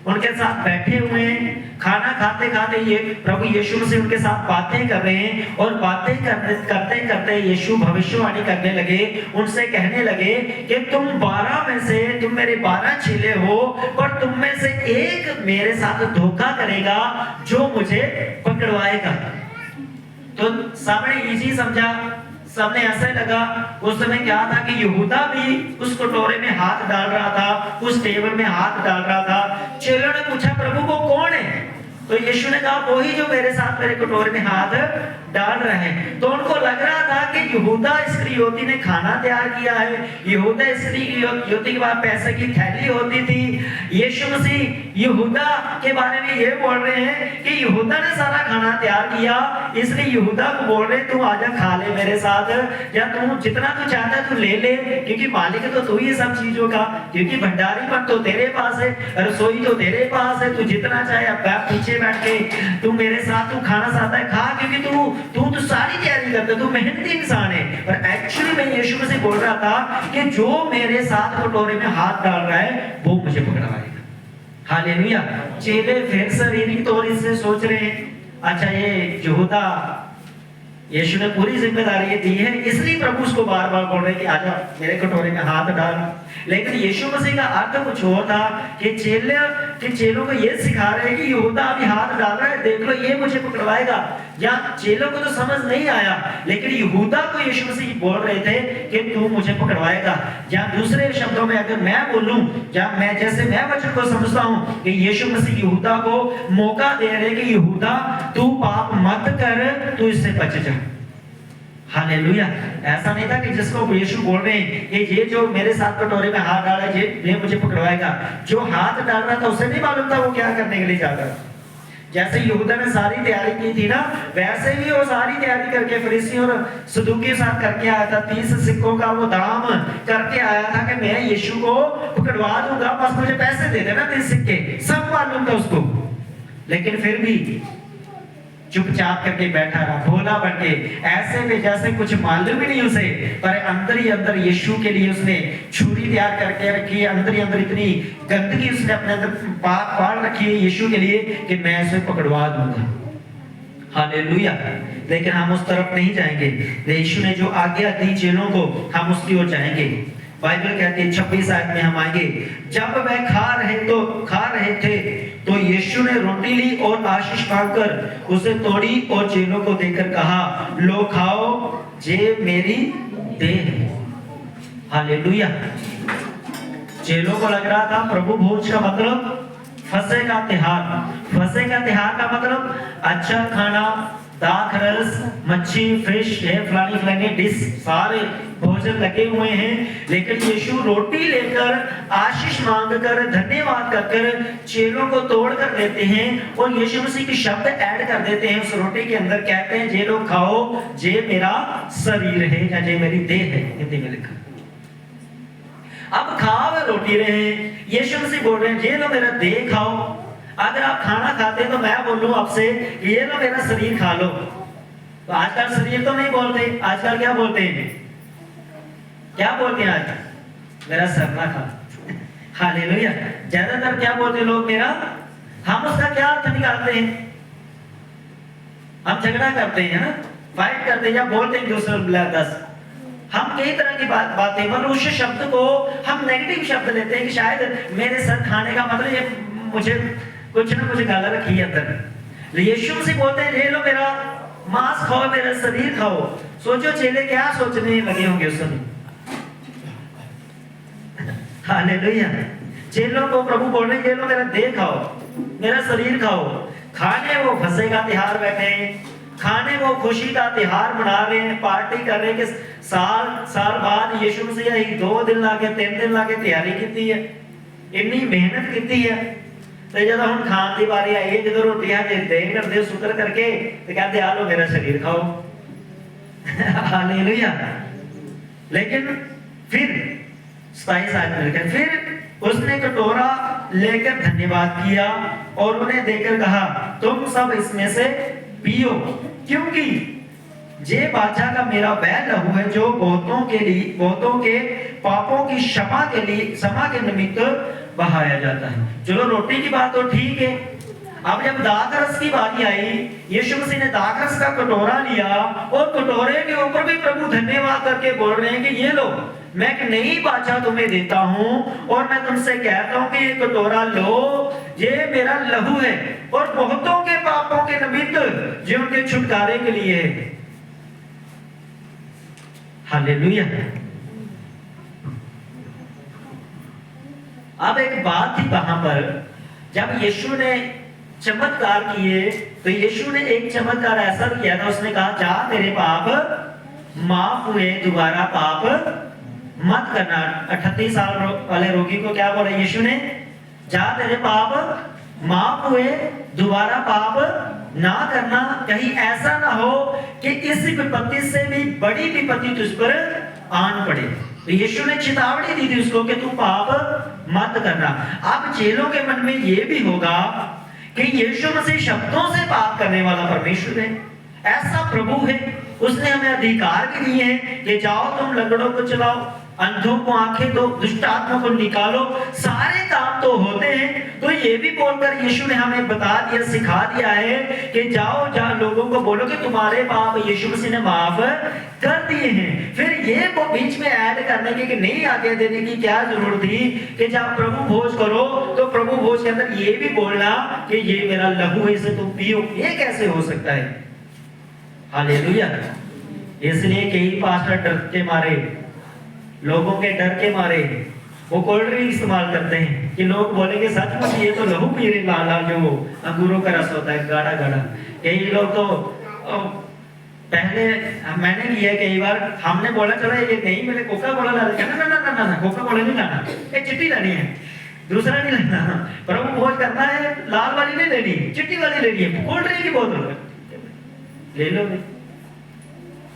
उनके साथ बैठे हुए हैं, खाना खाते खाते ये प्रभु यीशु मसीह उनके साथ बातें कर रहे हैं, और बातें करते करते यीशु भविष्यवाणी करने लगे, उनसे कहने लगे कि तुम 12 में से, तुम मेरे 12 चेले हो, पर तुम में से एक मेरे साथ धोखा करेगा जो मुझे पकड़वाएगा। तो सामने इजी समझा, सबने ऐसे लगा। उस समय क्या था कि यहूदा भी उस कटोरे में हाथ डाल रहा था, उस टेबल में हाथ डाल रहा था। चेलों ने पूछा प्रभु वो कौन है? तो यीशु ने कहा वही जो मेरे साथ मेरे कटोरे में हाथ डाल रहे हैं। तो उनको लग रहा था कि यहूदा इस्करियोती ने खाना तैयार किया है, यहूदा इस्करियोती के पास पैसे की थैली होती थी। यीशु मसीह यहूदा के बारे में ये बोल रहे हैं कि यहूदा ने सारा खाना तैयार किया, इसलिए यहूदा को बोल रहे तू आजा खा ले मेरे साथ, या तू जितना तू चाहता तू ले ले, क्योंकि मालिक तो तू ही सब चीजों का, क्योंकि भंडारीपन तो तेरे पास है, रसोई तो तेरे पास है, तू जितना चाहे अब पीछे बैठ के तू मेरे साथ तू खाना चाहता है खा, क्योंकि तू तो सारी तैयारी करता, तू मेहनती इंसान है। पर एक्चुअली मैं यीशु मसीह बोल रहा था कि जो मेरे साथ कटोरे में हाथ डाल रहा है वो मुझे पकड़वाएगा। हालेलुया। चेले फिर शारीरिक तौर से सोच रहे हैं, अच्छा ये यहूदा, यीशु ने पूरी जिम्मेदारी दी है, इसलिए प्रभु उसको बार बार बोल रहे कि आजा मेरे कटोरे में हाथ डाल। लेकिन यीशु मसीह का अर्थ कुछ और था कि चेलों को ये सिखा रहे हैं कि यहूदा अभी हाथ डाल रहा है, देख लो ये मुझे पकड़वाएगा। या चेलों को तो समझ नहीं आया, लेकिन यहूदा को यीशु मसीह बोल रहे थे कि तू मुझे पकड़वाएगा। या दूसरे शब्दों में अगर मैं बोलूं, या मैं जैसे मैं वचन को समझता हूं कि यीशु मसीह यहूदा को मौका दे रहे कि यहूदा तू पाप मत कर, तू इससे बच जा। हालेलुया। ऐसा नहीं था कि जिसको यीशु बोल रहे हैं कि ये जो मेरे साथ कटोरे में हाथ डाला है ये मुझे पकड़वाएगा, जो हाथ डाल रहा था उसे नहीं मालूम था वो क्या करने के लिए जा रहा था। जैसे यहूदा ने सारी तैयारी की थी ना, वैसे ही वो सारी तैयारी करके फरीसी और सदूकी के साथ करके आया था। 30 सिक्कों का वो दाम करके आया था कि मैं यीशु को पकड़वा दूंगा, बस मुझे पैसे दे देना 30 सिक्के, सब मालूम था उसको। लेकिन फिर भी चुपचाप करके बैठा रहा, भोला बन के, ऐसे में जैसे कुछ मालूम ही नहीं उसे, पर अंदर ही अंदर यीशु के लिए उसने छुरी तैयार करके रखी, अंदर ही अंदर इतनी गंदगी उसने अपने अंदर पाल रखी है यीशु के लिए कि मैं इसे पकड़वा दूंगा। हालेलुया। लेकिन हम उस तरफ नहीं जाएंगे, यीशु ने जो आज्ञा दी चेलों को हम उसकी ओर जाएंगे। बाइबल कहती है 26 आयत में हम आएंगे, जब वह खा रहे थे तो यीशु ने रोटी ली और आशीष मांगकर उसे तोड़ी और चेलों को देकर कहा, लो खाओ, ये मेरी देह है। हालेलुया। चेलों को लग रहा था प्रभु भोज का मतलब फसह का त्योहार। फसह का त्योहार का मतलब अच्छा खाना, दाख रस, मच्छी, फिश, फलानी डिश, सारे भोजन लगे हुए हैं। लेकिन यीशु रोटी लेकर आशीष मांगकर धन्यवाद कर चेलों को तोड़ कर देते हैं और यीशु मसीह के शब्द ऐड कर देते हैं उस रोटी के अंदर। कहते हैं जे लोग खाओ, जे मेरा शरीर है या जे मेरी देह है, हिंदी में लिखा। अब खाओ रोटी रहे, यीशु मसीह बोल रहे हैं जे लो मेरा देह खाओ। अगर आप खाना खाते हैं तो मैं बोलूं आपसे ये लो मेरा शरीर खा लो। तो आजकल शरीर तो नहीं बोलते, आजकल क्या बोलते हैं? क्या बोलते हैं आज? मेरा सर ना खा। हालेलुया। ज्यादातर क्या बोलते लोग? मेरा। हम उसका क्या अर्थ निकालते हैं? हम झगड़ा करते हैं ना, फाइट करते हैं या बोलते हैं दूसरे दस। हम कई तरह की बातें मतलब उस शब्द को हम नेगेटिव शब्द लेते हैं कि शायद मेरे सर खाने का मतलब ये मुझे कुछ ना कुछ गाला रखी है अंदर। यीशु मसीह बोलते हैं ले लो मेरा मांस खाओ, मेरा शरीर खाओ। सोचो चेले क्या सोचने लगे होंगे उस समय। हालेलुया। चेलों को प्रभु बोल रहे हैं ले लो मेरा देह खाओ, मेरा शरीर खाओ। खाने वो फसह का त्योहार बैठे हैं, खाने वो खुशी का त्योहार मना रहे हैं, पार्टी कर रहे हैं कि साल बाद यीशु मसीह 2 दिन लाके 3 दिन लाके तैयारी की है, इतनी मेहनत की है। तो जब हम खान की बारी आई है, जो रोटियां देते करते शुक्र करके तो कहते आ लो मेरा शरीर खाओ। हालेलुया। लेकिन फिर 27 आयत में लिखा, फिर उसने कटोरा लेकर धन्यवाद किया और उन्हें देकर कहा, तुम सब इसमें से पियो, क्योंकि जे बाचा का मेरा वह लहू है जो बहुतों के पापों की क्षमा के निमित्त बहाया जाता है। चलो रोटी की बात तो ठीक है। अब जब दाखरस की बारी आई, यीशु मसीह ने दाखरस का कटोरा लिया और कटोरे के ऊपर भी प्रभु धन्यवाद करके बोल रहे हैं कि ये लो, मैं एक नई बाचा तुम्हें देता हूं और मैं तुमसे कहता हूं कि ये कटोरा लो, ये मेरा लहू है और बहुतों के पापों के निमित्त जो उनके छुटकारे के लिए है। हालेलुया। अब एक बात थी वहां पर, जब यीशु ने चमत्कार किए तो यीशु ने एक चमत्कार ऐसा किया था, उसने कहा जा तेरे पाप माफ हुए, दोबारा पाप मत करना। 38 साल वाले रोगी को क्या बोला यीशु ने? जा तेरे पाप माफ हुए, दोबारा पाप ना करना, कहीं ऐसा ना हो कि इस विपत्ति से भी बड़ी विपत्ति तुझ पर आन पड़े। तो यीशु ने चेतावनी दी थी उसको कि तू पाप मत करना। अब चेलों के मन में यह भी होगा कि यीशु मसीह शब्दों से पाप करने वाला परमेश्वर है, ऐसा प्रभु है, उसने हमें अधिकार भी दिए हैं कि जाओ तुम लंगड़ों को चलाओ, अंधों को आंखें दो, दुष्ट आत्मा को निकालो, सारे काम तो होते हैं। तो ये भी बोलकर यीशु ने हमें बता दिया, सिखा दिया है कि जाओ जहां लोगों को बोलो कि तुम्हारे पाप यीशु मसीह ने माफ कर दिए हैं। फिर ये वो बीच में ऐड करने की कि नहीं आज्ञा देने की क्या जरूरत थी कि जब प्रभु भोज करो तो प्रभु भोज के अंदर ये भी बोलना कि ये मेरा लहू है, इसे तुम पियो। ये कैसे हो सकता है? हालेलुया। इसलिए कई पास्टर डर के मारे, लोगों के डर के मारे वो कोल्ड ड्रिंक इस्तेमाल करते हैं कि लोग बोलेंगे सचमुच ये तो लहू पी रहे, लाल लाल जो अंगूरों का रस होता है, गाढ़ा गाढ़ा। कई लोग तो पहले मैंने किया कई बार, हमने बोला चलो ये नहीं मिले कोका कोला ला दे, ना ना ना ना कोका कोला नहीं लाना, ये चिट्टी लानी है, दूसरा नहीं लेना। प्रभु भोज करना है, लाल वाली नहीं लेनी, चिट्टी वाली लेनी है, कोल्ड ड्रिंक की बोतल ले लो।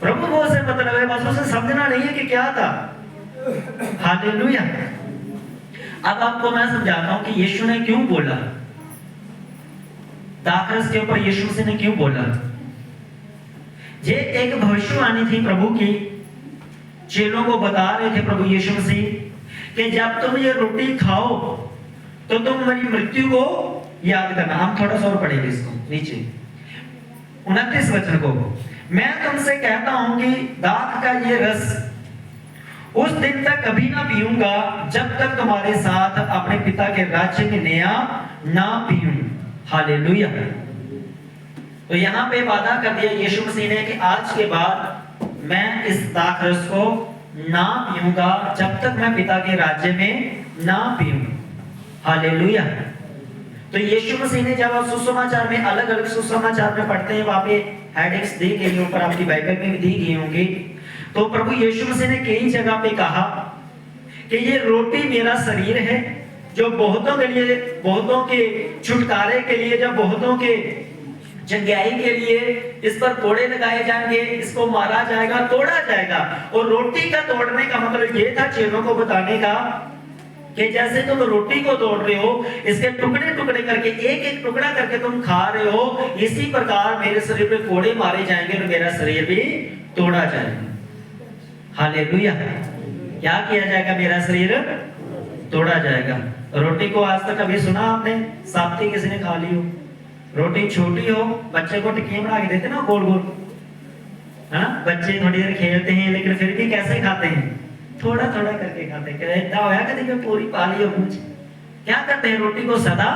प्रभु भोज से मतलब है बस उसे समझना नहीं है कि क्या था। हालेलुया। अब आपको मैं समझाता हूं कि यीशु ने क्यों बोला, दाखरस के ऊपर यीशु मसीह ने क्यों बोला। ये एक भविष्यवाणी थी प्रभु की, चेलों को बता रहे थे प्रभु यीशु मसीह कि जब तुम ये रोटी खाओ तो तुम मेरी मृत्यु को याद करना। हम थोड़ा सा और पढ़ेंगे इसको नीचे 29 वचन को। मैं तुमसे कहता हूं कि दाख का ये रस उस दिन तक कभी ना पीऊंगा जब तक तुम्हारे साथ अपने पिता के राज्य में नया ना पीऊं। हालेलुया। तो यहाँ पे वादा कर दिया यीशु मसीह ने कि आज के बाद मैं इस दाख रस को ना पीऊंगा जब तक मैं पिता के राज्य में ना पीऊं। हालेलुया। तो यीशु मसीह ने जब आप सुसमाचार में अलग अलग सुसमाचार में पढ़ते हैं, वहां पे हेडिंग्स दी गई, ऊपर आपकी बाइबल में भी दी गई होंगी। तो प्रभु यीशु मसीह ने कई जगह पे कहा कि ये रोटी मेरा शरीर है जो बहुतों के लिए, बहुतों के छुटकारे के लिए, जब बहुतों के चंगाई के लिए इस पर कोड़े लगाए जाएंगे, इसको मारा जाएगा, तोड़ा जाएगा। और रोटी का तोड़ने का मतलब ये था चेलों को बताने का कि जैसे तुम रोटी को तोड़ रहे हो, इसके टुकड़े टुकड़े करके, एक एक टुकड़ा करके तुम खा रहे हो, इसी प्रकार मेरे शरीर पे कोड़े मारे जाएंगे और मेरा शरीर भी तोड़ा जाएगा। हालेलुया। क्या किया जाएगा? मेरा शरीर तोड़ा जाएगा। रोटी को आज तक कभी सुना आपने साप्ती किसी ने खा ली हो? रोटी छोटी हो, बच्चे को टिक्की बना के देते ना गोल गोल, है ना? बच्चे थोड़ी देर खेलते हैं लेकिन फिर भी कैसे खाते हैं? थोड़ा थोड़ा करके खाते हैं। इतना होया कभी मैं पूरी पाली हो कुछ? क्या करते हैं? रोटी को सदा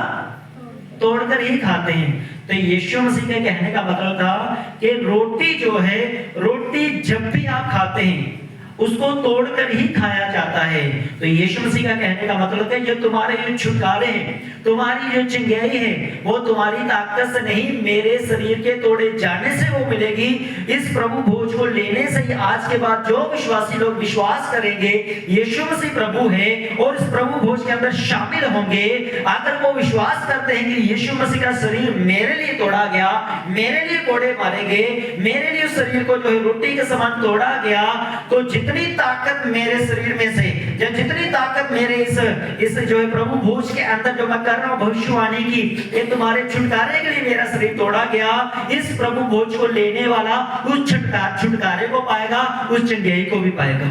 तोड़कर ही खाते हैं। तो यीशु मसीह के कहने का मतलब था कि रोटी जो है, रोटी जब भी आप खाते हैं उसको तोड़कर ही खाया जाता है। तो यीशु मसीह का कहने का मतलब है ये तुम्हारे जो छुटकारे हैं, तुम्हारी जो चिंगाई है, वो तुम्हारी ताकत से नहीं, मेरे शरीर के तोड़े जाने से वो मिलेगी। इस प्रभु भोज को लेने से ही आज के बाद जो विश्वासी लोग विश्वास करेंगे यीशु मसीह प्रभु है और इस प्रभु भोज के अंदर शामिल होंगे, अगर वो विश्वास करते हैं कि यीशु मसीह का शरीर मेरे लिए तोड़ा गया, मेरे लिए कोड़े मारे गए, मेरे लिए शरीर को जो है रोटी के समान तोड़ा गया, तो जितनी ताकत मेरे शरीर में से, या जितनी ताकत मेरे इस जो है प्रभु भोज के अंदर जो मैं कर रहा हूं भविष्यवाणी की, ये तुम्हारे छुटकारे के लिए मेरा शरीर तोड़ा गया, इस प्रभु भोज को लेने वाला उस छुटकारे को पाएगा, उस चंगाई को भी पाएगा।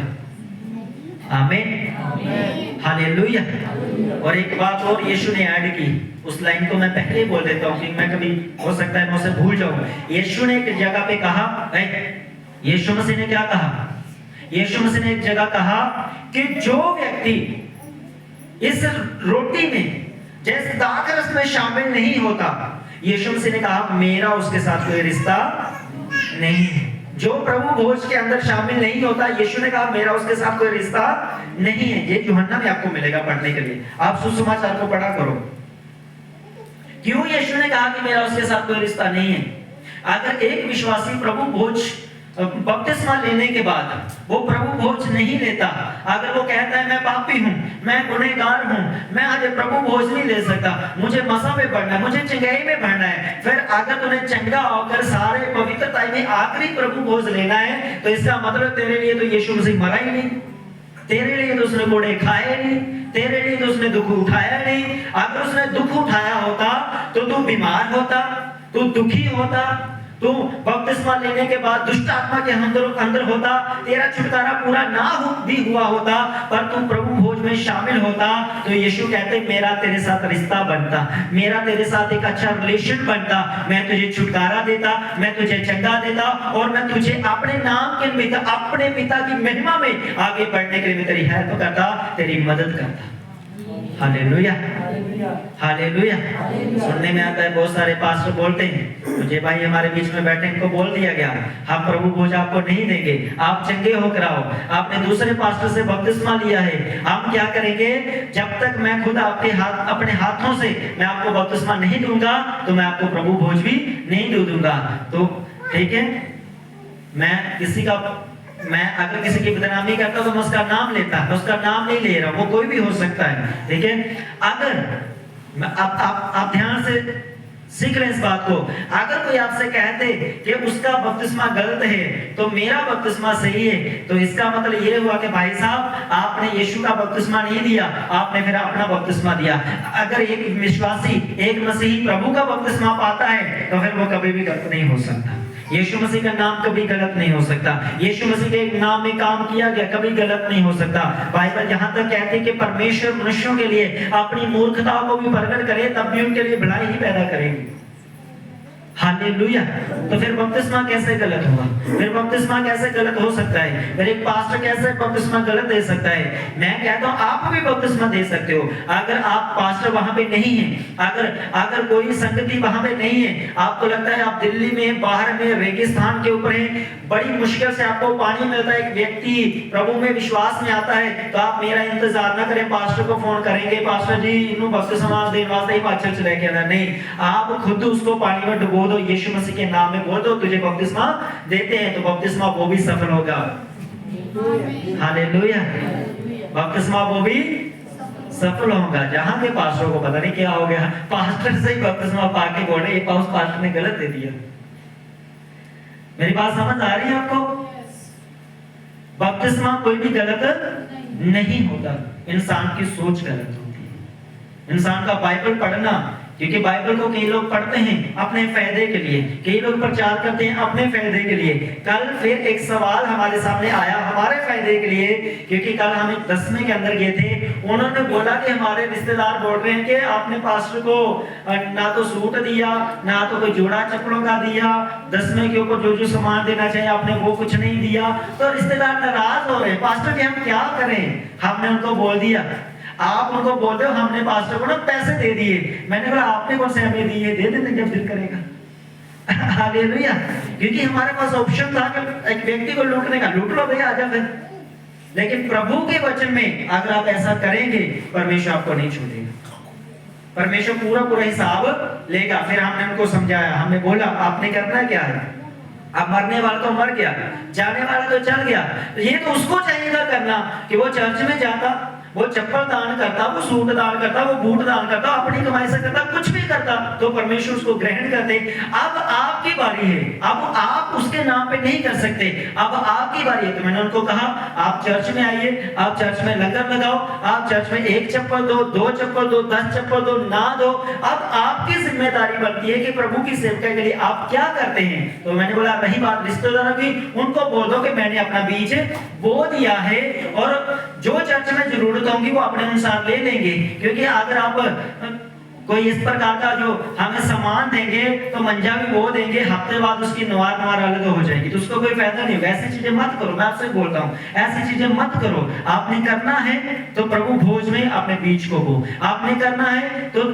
आमीन। हालेलुया। और एक बात और यीशु ने ऐड की, उस लाइन को मैं पहले ही बोल देता हूँ कि मैं कभी हो सकता है मैं उसे भूल जाऊं। यीशु ने एक जगह पे कहा, यीशु मसीह ने क्या कहा? यीशु मसीह ने एक जगह कहा कि जो व्यक्ति इस रोटी में जैसे दाखरस में शामिल नहीं होता, यीशु मसीह ने कहा मेरा उसके साथ कोई रिश्ता नहीं है। जो प्रभु भोज के अंदर शामिल नहीं होता, यीशु ने कहा मेरा उसके साथ कोई रिश्ता नहीं है। ये यूहन्ना में आपको मिलेगा पढ़ने के लिए, आप सुसमाचार को पढ़ा करो। क्यों यीशु ने कहा कि मेरा उसके साथ कोई रिश्ता नहीं है? अगर एक विश्वासी प्रभु भोज बपतिस्मा लेने के बाद वो प्रभु भोज नहीं लेता, अगर वो कहता है मैं पापी हूं, मैं गुनहगार हूं, मैं आज प्रभु भोज नहीं ले सकता, मुझे मसा में बढ़ना है, मुझे चंगाई में बढ़ना है, फिर अगर तुम्हें चंगा होकर सारे पवित्रता में आखिरी प्रभु भोज लेना है, तो इसका मतलब तेरे लिए तो यीशु मसीह मरा ही नहीं, तेरे लिए तो उसने घोड़े खाए नहीं, तेरे लिए तो उसने दुख उठाया नहीं। अगर उसने दुख उठाया होता तो तू बीमार होता, तू दुखी होता, तू बपतिस्मा लेने के बाद दुष्ट आत्मा के अंदर होता, तेरा छुटकारा पूरा ना भी हुआ होता, पर तू प्रभु भोज में शामिल होता, तो यीशु कहते मेरा तेरे साथ रिश्ता बनता, मेरा तेरे साथ एक अच्छा रिलेशन बनता, मैं तुझे छुटकारा देता, मैं तुझे चंगा देता, और मैं तुझे अपने नाम के पिता, अपने पिता की महिमा में आगे बढ़ने के लिए मैं तेरी हेल्प करता, तेरी मदद करता। Hallelujah, hallelujah. सुनने में आता है बहुत सारे पास्टर बोलते हैं मुझे भाई हमारे बीच में बैठे इनको बोल दिया गया हम प्रभु भोज आपको नहीं देंगे, आप चंगे होकर आओ, आपने दूसरे पास्टर से बपतिस्मा लिया है, हम क्या करेंगे जब तक मैं खुद आपके हाथ अपने हाथों से मैं आपको बपतिस्मा नहीं दूंगा तो मैं आपको प्रभु भोज भी नहीं दूंगा। तो ठीक है, मैं अगर किसी की बदनामी करता तो मैं उसका नाम लेता, मैं उसका नाम नहीं ले रहा, वो कोई भी हो सकता है, ठीक है। अगर आप ध्यान से सीख रहे इस बात को, अगर कोई आपसे कहते कि उसका बपतिस्मा गलत है तो मेरा बपतिस्मा सही है, तो इसका मतलब ये हुआ कि भाई साहब आपने यीशु का बपतिस्मा नहीं दिया, आपने फिर अपना बपतिस्मा दिया। अगर एक विश्वासी एक मसीही प्रभु का बपतिस्मा पाता है तो फिर वो कभी भी गलत नहीं हो सकता, यीशु मसीह का नाम कभी गलत नहीं हो सकता, यीशु मसीह के नाम में काम किया गया कभी गलत नहीं हो सकता। बाइबल यहाँ तक कहते हैं कि परमेश्वर मनुष्यों के लिए अपनी मूर्खता को भी प्रकट करे तब भी उनके लिए भलाई ही पैदा करेगी। हालेलुया। तो फिर बपतिस्मा कैसे गलत हुआ? फिर बपतिस्मा कैसे गलत हो सकता है? फिर एक पास्टर कैसे बपतिस्मा गलत दे सकता है? मैं कहता हूं आप भी बपतिस्मा दे सकते हो अगर आप पास्टर वहां पे नहीं है, अगर कोई संगति वहां पे नहीं है, आपको लगता है आप दिल्ली में बाहर में रेगिस्तान के ऊपर हैं, बड़ी मुश्किल से आपको पानी मिलता है, एक व्यक्ति प्रभु में विश्वास में आता है, तो आप मेरा इंतजार ना करें, पास्टर को फोन करेंगे पास्टर जी इन्हों बपतिस्मा देने वास्ते ही पास्टर चले के आना, नहीं, आप खुद उसको पानी में डुबो दो, यीशु मसीह के नाम में बोल दो तुझे बपतिस्मा देते हैं, तो बपतिस्मा वो भी सफल होगा। हालेलुया। बपतिस्मा वो भी सफल होगा। जहां के पास्टरों को पता नहीं क्या हो गया, पास्टर से ही बपतिस्मा पाके बोले ये पास्टर ने गलत दे दिया। मेरी बात समझ आ रही है आपको? बपतिस्मा कोई भी गलत नहीं होता, इंसान की सोच गलत होती है। इंसान का बाइबल पढ़ना, क्योंकि बाइबल को कई लोग पढ़ते हैं अपने फायदे के लिए, कई लोग प्रचार करते हैं अपने फायदे के लिए। कल फिर एक सवाल हमारे सामने आया हमारे फायदे के लिए, क्योंकि कल हम 10वें के अंदर गए थे, उन्होंने बोला कि हमारे रिश्तेदार बोल रहे हैं कि आपने पास्टर को ना तो सूट दिया ना तो कोई जोड़ा चप्पलों का दिया, 10वें के ऊपर जो जो सामान देना चाहिए आपने वो कुछ नहीं दिया, तो रिश्तेदार नाराज हो रहे हैं, पास्टर जी हम क्या करें? हमने उनको बोल दिया, आप उनको बोल दो हमने पास्टर को ना पैसे दे दिए। मैंने बोला आपने कौन से हमें दिए? दे देते जब दिल करेगा। हालेलुया। क्योंकि हमारे पास ऑप्शन था कि एक व्यक्ति को लूटने का, लूट लो भैया आजा फिर। लेकिन प्रभु के वचन में अगर आप ऐसा करेंगे परमेश्वर आपको नहीं छोड़ेगा, परमेश्वर पूरा हिसाब लेगा। फिर हमने उनको समझाया, हमने बोला आपने करना क्या है, अब मरने वाला तो मर गया, जाने वाला तो चल गया, तो ये तो उसको चाहिएगा करना कि वो चर्च में जाता, वो चप्पल दान करता, वो सूट दान करता, वो बूट दान करता, अपनी कमाई से करता, कुछ भी करता, तो परमेश्वर उसको ग्रहण करते। अब आपकी बारी है, अब आप उसके नाम पे नहीं कर सकते, अब आपकी बारी है। तो मैंने उनको कहा आप चर्च में आइए, आप चर्च में लंगर लगाओ, आप चर्च में 1 चप्पल दो, 2 चप्पल दो, 10 चप्पल दो, ना दो, अब आपकी जिम्मेदारी बनती है कि प्रभु की सेवकाई के लिए आप क्या करते हैं। तो मैंने बोला रही बात रिश्तेदारों की, उनको बोल दो कि मैंने अपना बीज बो दिया है, और जो चर्च में जरूरत जरूरत होगी वो अपने अनुसार ले लेंगे। क्योंकि अगर आप कोई इस प्रकार का जो हमें सामान देंगे तो मंजा भी वो देंगे, हफ्ते बाद उसकी नवार नवार अलग हो जाएगी, तो उसको कोई फायदा नहीं। वैसी चीजें मत करो, मैं आपसे बोलता हूँ ऐसी चीजें मत करो। आपने करना है तो प्रभु भोज में अपने बीज को बो, आपने करना है तो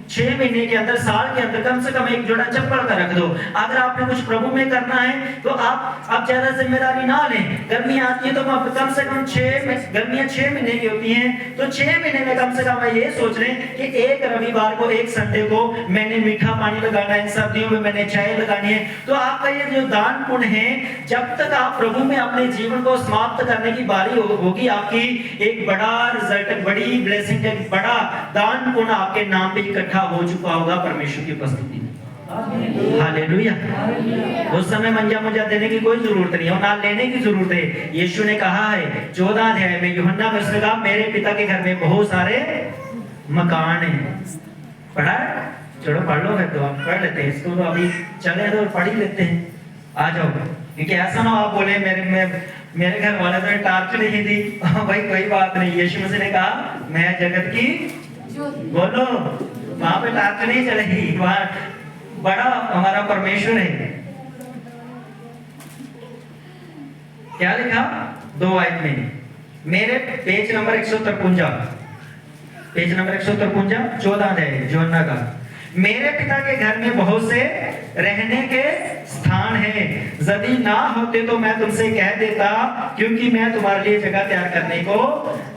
6 महीने के अंदर, साल के अंदर कम से कम एक जोड़ा चप्पल का रख दो। अगर आपने कुछ प्रभु में करना है तो आप ज्यादा जिम्मेदारी ना लें। गर्मी आती है तो कम से कम गर्मियां 6 महीने की होती हैं, तो 6 महीने में कम से कम ये सोच लें कि एक रविवार को, एक संडे को मैंने मीठा पानी लगाना है, सर्दियों में मैंने चाय लगानी है। तो आपका ये जो दान पुण्य है, जब तक आप प्रभु में अपने जीवन को समाप्त करने की बारी होगी, आपकी एक बड़ा रिजल्ट, बड़ी ब्लेसिंग, एक बड़ा दान पुण्य आपके नाम पे इकट्ठा हो चुका होगा परमेश्वर की उपस्थिति में। हालेलुया। उस समय मंजा मुंजा देने की कोई जरूरत नहीं है, ना लेने की जरूरत है। यीशु ने कहा है 14 अध्याय में, यूहन्ना में उसने कहा मेरे पिता के घर में बहुत सारे मकान हैं। पढ़ा? चलो पढ़ लो, फिर तो आप पढ़ लेते हैं इसको, तो अभी चले तो पढ़ ही लेते हैं। आ जाओ, क्योंकि ऐसा ना आप बोले मेरे घर वाले तो टार्च नहीं दी। भाई कोई बात नहीं, यीशु मसीह ने कहा मैं जगत की बोलो, वहां पे टार्च नहीं चलेगी, वहां बड़ा हमारा परमेश्वर है। क्या लिखा 2 आयत में, मेरे पेज नंबर 153, पेज नंबर 153, 14 है यूहन्ना का। मेरे पिता के घर में बहुत से रहने के स्थान हैं, यदि ना होते तो मैं तुमसे कह देता, क्योंकि मैं तुम्हारे लिए जगह तैयार करने को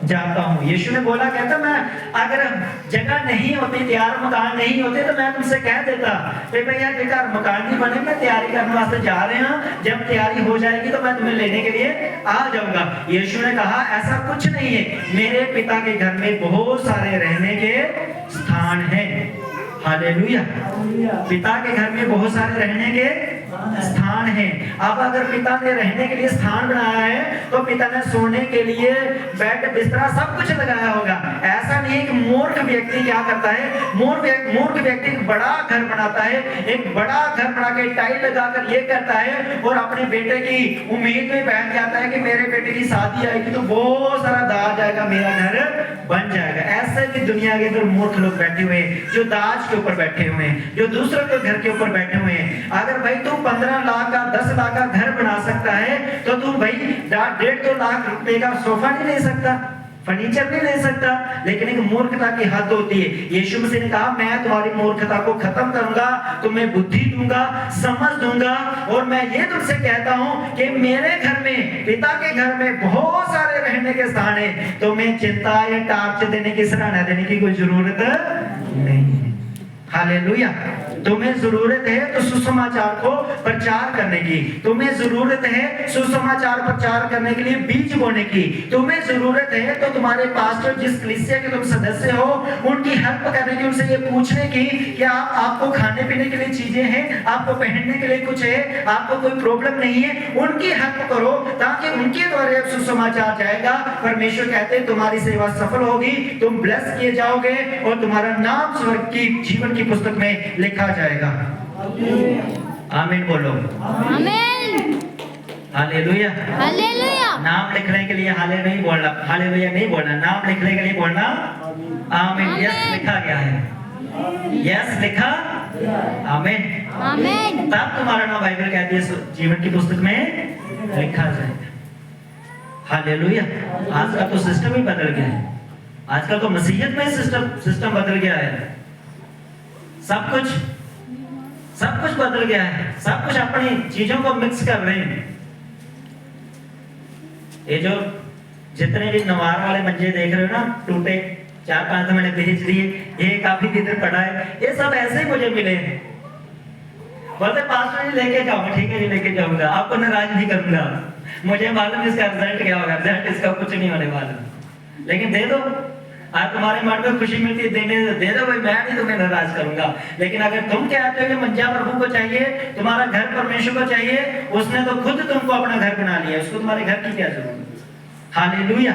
जाता हूँ। यीशु ने बोला, कहता मैं अगर जगह नहीं होती, तैयार मकान नहीं होते तो मैं तुमसे कह देता भैया जगह मकान नहीं बने, मैं तैयारी करने वास्ते जा रहे हैं, जब तैयारी हो जाएगी तो मैं तुम्हें लेने के लिए आ जाऊंगा। यीशु ने कहा ऐसा कुछ नहीं है, मेरे पिता के घर में बहुत सारे रहने के स्थान हैं। हालेलुया। पिता के घर में बहुत सारे रहने के स्थान हैं। अब अगर पिता ने रहने के लिए स्थान बनाया है तो पिता ने सोने के लिए बेड, बिस्तरा सब कुछ लगाया होगा। ऐसा नहीं है कि मूर्ख व्यक्ति क्या करता है, मूर्ख व्यक्ति एक बड़ा घर बनाता है, एक बड़ा घर बना के टाइल लगाकर ये करता है और अपने बेटे की उम्मीद में बैठ जाता है कि मेरे बेटे की शादी आएगी तो बहुत सारा दाज आएगा, मेरा घर बन जाएगा। ऐसे भी दुनिया के अंदर मूर्ख लोग बैठे हुए हैं, जो दाज के ऊपर बैठे हुए हैं, जो दूसरों के घर के ऊपर बैठे हुए हैं। अगर भाई तू 15 लाख का 10 लाख का घर बना सकता है तो तू भाई 1.5-2 लाख रुपए का सोफा नहीं ले सकता, फर्नीचर नहीं ले सकता। लेकिन एक मूर्खता की हद होती है। यीशु मसीह ने कहा मैं तुम्हारी मूर्खता को खत्म करूंगा, तुम्हें बुद्धि दूंगा, समझ दूंगा, और मैं ये तुमसे कहता हूं कि मेरे घर में, पिता के घर में बहुत सारे रहने के स्थान है, तो मैं चिंता या टार्च देने की, सराहना देने की कोई जरूरत नहीं है। हालेलुया। तुम्हें जरूरत है तो सुसमाचार को प्रचार करने की, तुम्हें जरूरत है सुसमाचार प्रचार करने के लिए बीज बोने की, तुम्हें जरूरत है तो तुम्हारे पास्टर जिस कलीसिया के तुम सदस्य हो उनकी हेल्प करने की, उनसे ये पूछने की कि आपको खाने पीने के लिए चीजें हैं, आपको पहनने के लिए कुछ है, आपको कोई प्रॉब्लम नहीं है, उनकी हेल्प करो ताकि उनके द्वारा सुसमाचार जाएगा। परमेश्वर कहते हैं तुम्हारी सेवा सफल होगी, तुम ब्लेस किए जाओगे और तुम्हारा नाम स्वर्ग की जीवन की पुस्तक में लिखा जाएगा। आमीन बोलो। आमीन। हालेलुया। हालेलुया। नाम लिखने के लिए हाले नहीं बोलना, हालेलुया नहीं बोलना, नाम लिखने के लिए बोलना आमीन। यस लिखा गया है, यस लिखा, आमीन आमीन। तब तुम्हारा नाम बाइबल कहती है जीवन की पुस्तक में लिखा जाएगा। हालेलुया। आज का तो सिस्टम ही बदल गया है, आजकल तो मसीहत में सिस्टम बदल गया है। सब कुछ बदल गया है, सब कुछ अपनी चीजों को मिक्स कर रहे हैं। ये जो जितने भी नवार वाले मंजे देख रहे हो ना, टूटे 4-5 तो मैंने भेज दिए, ये काफी किधर पड़ा है, ये सब ऐसे ही मुझे मिले हैं। बोलते पास्टर जी लेके जाऊंगा, ठीक है जी लेके जाऊंगा, आपको नाराज नहीं करूंगा, मुझे मालूम इसका रिजल्ट क्या होगा, रिजल्ट इसका कुछ नहीं होने वाला, लेकिन दे दो। आज तुम्हारे मन में खुशी मिलती है, देने दे दो भाई, मैं नहीं तुम्हें नाराज करूंगा। लेकिन अगर तुम कहते हो कि मंजा प्रभु को चाहिए, तुम्हारा घर परमेश्वर को चाहिए, उसने तो खुद तुमको अपना घर बना लिया, उसको तुम्हारे घर की क्या जरूरत। हालेलुया।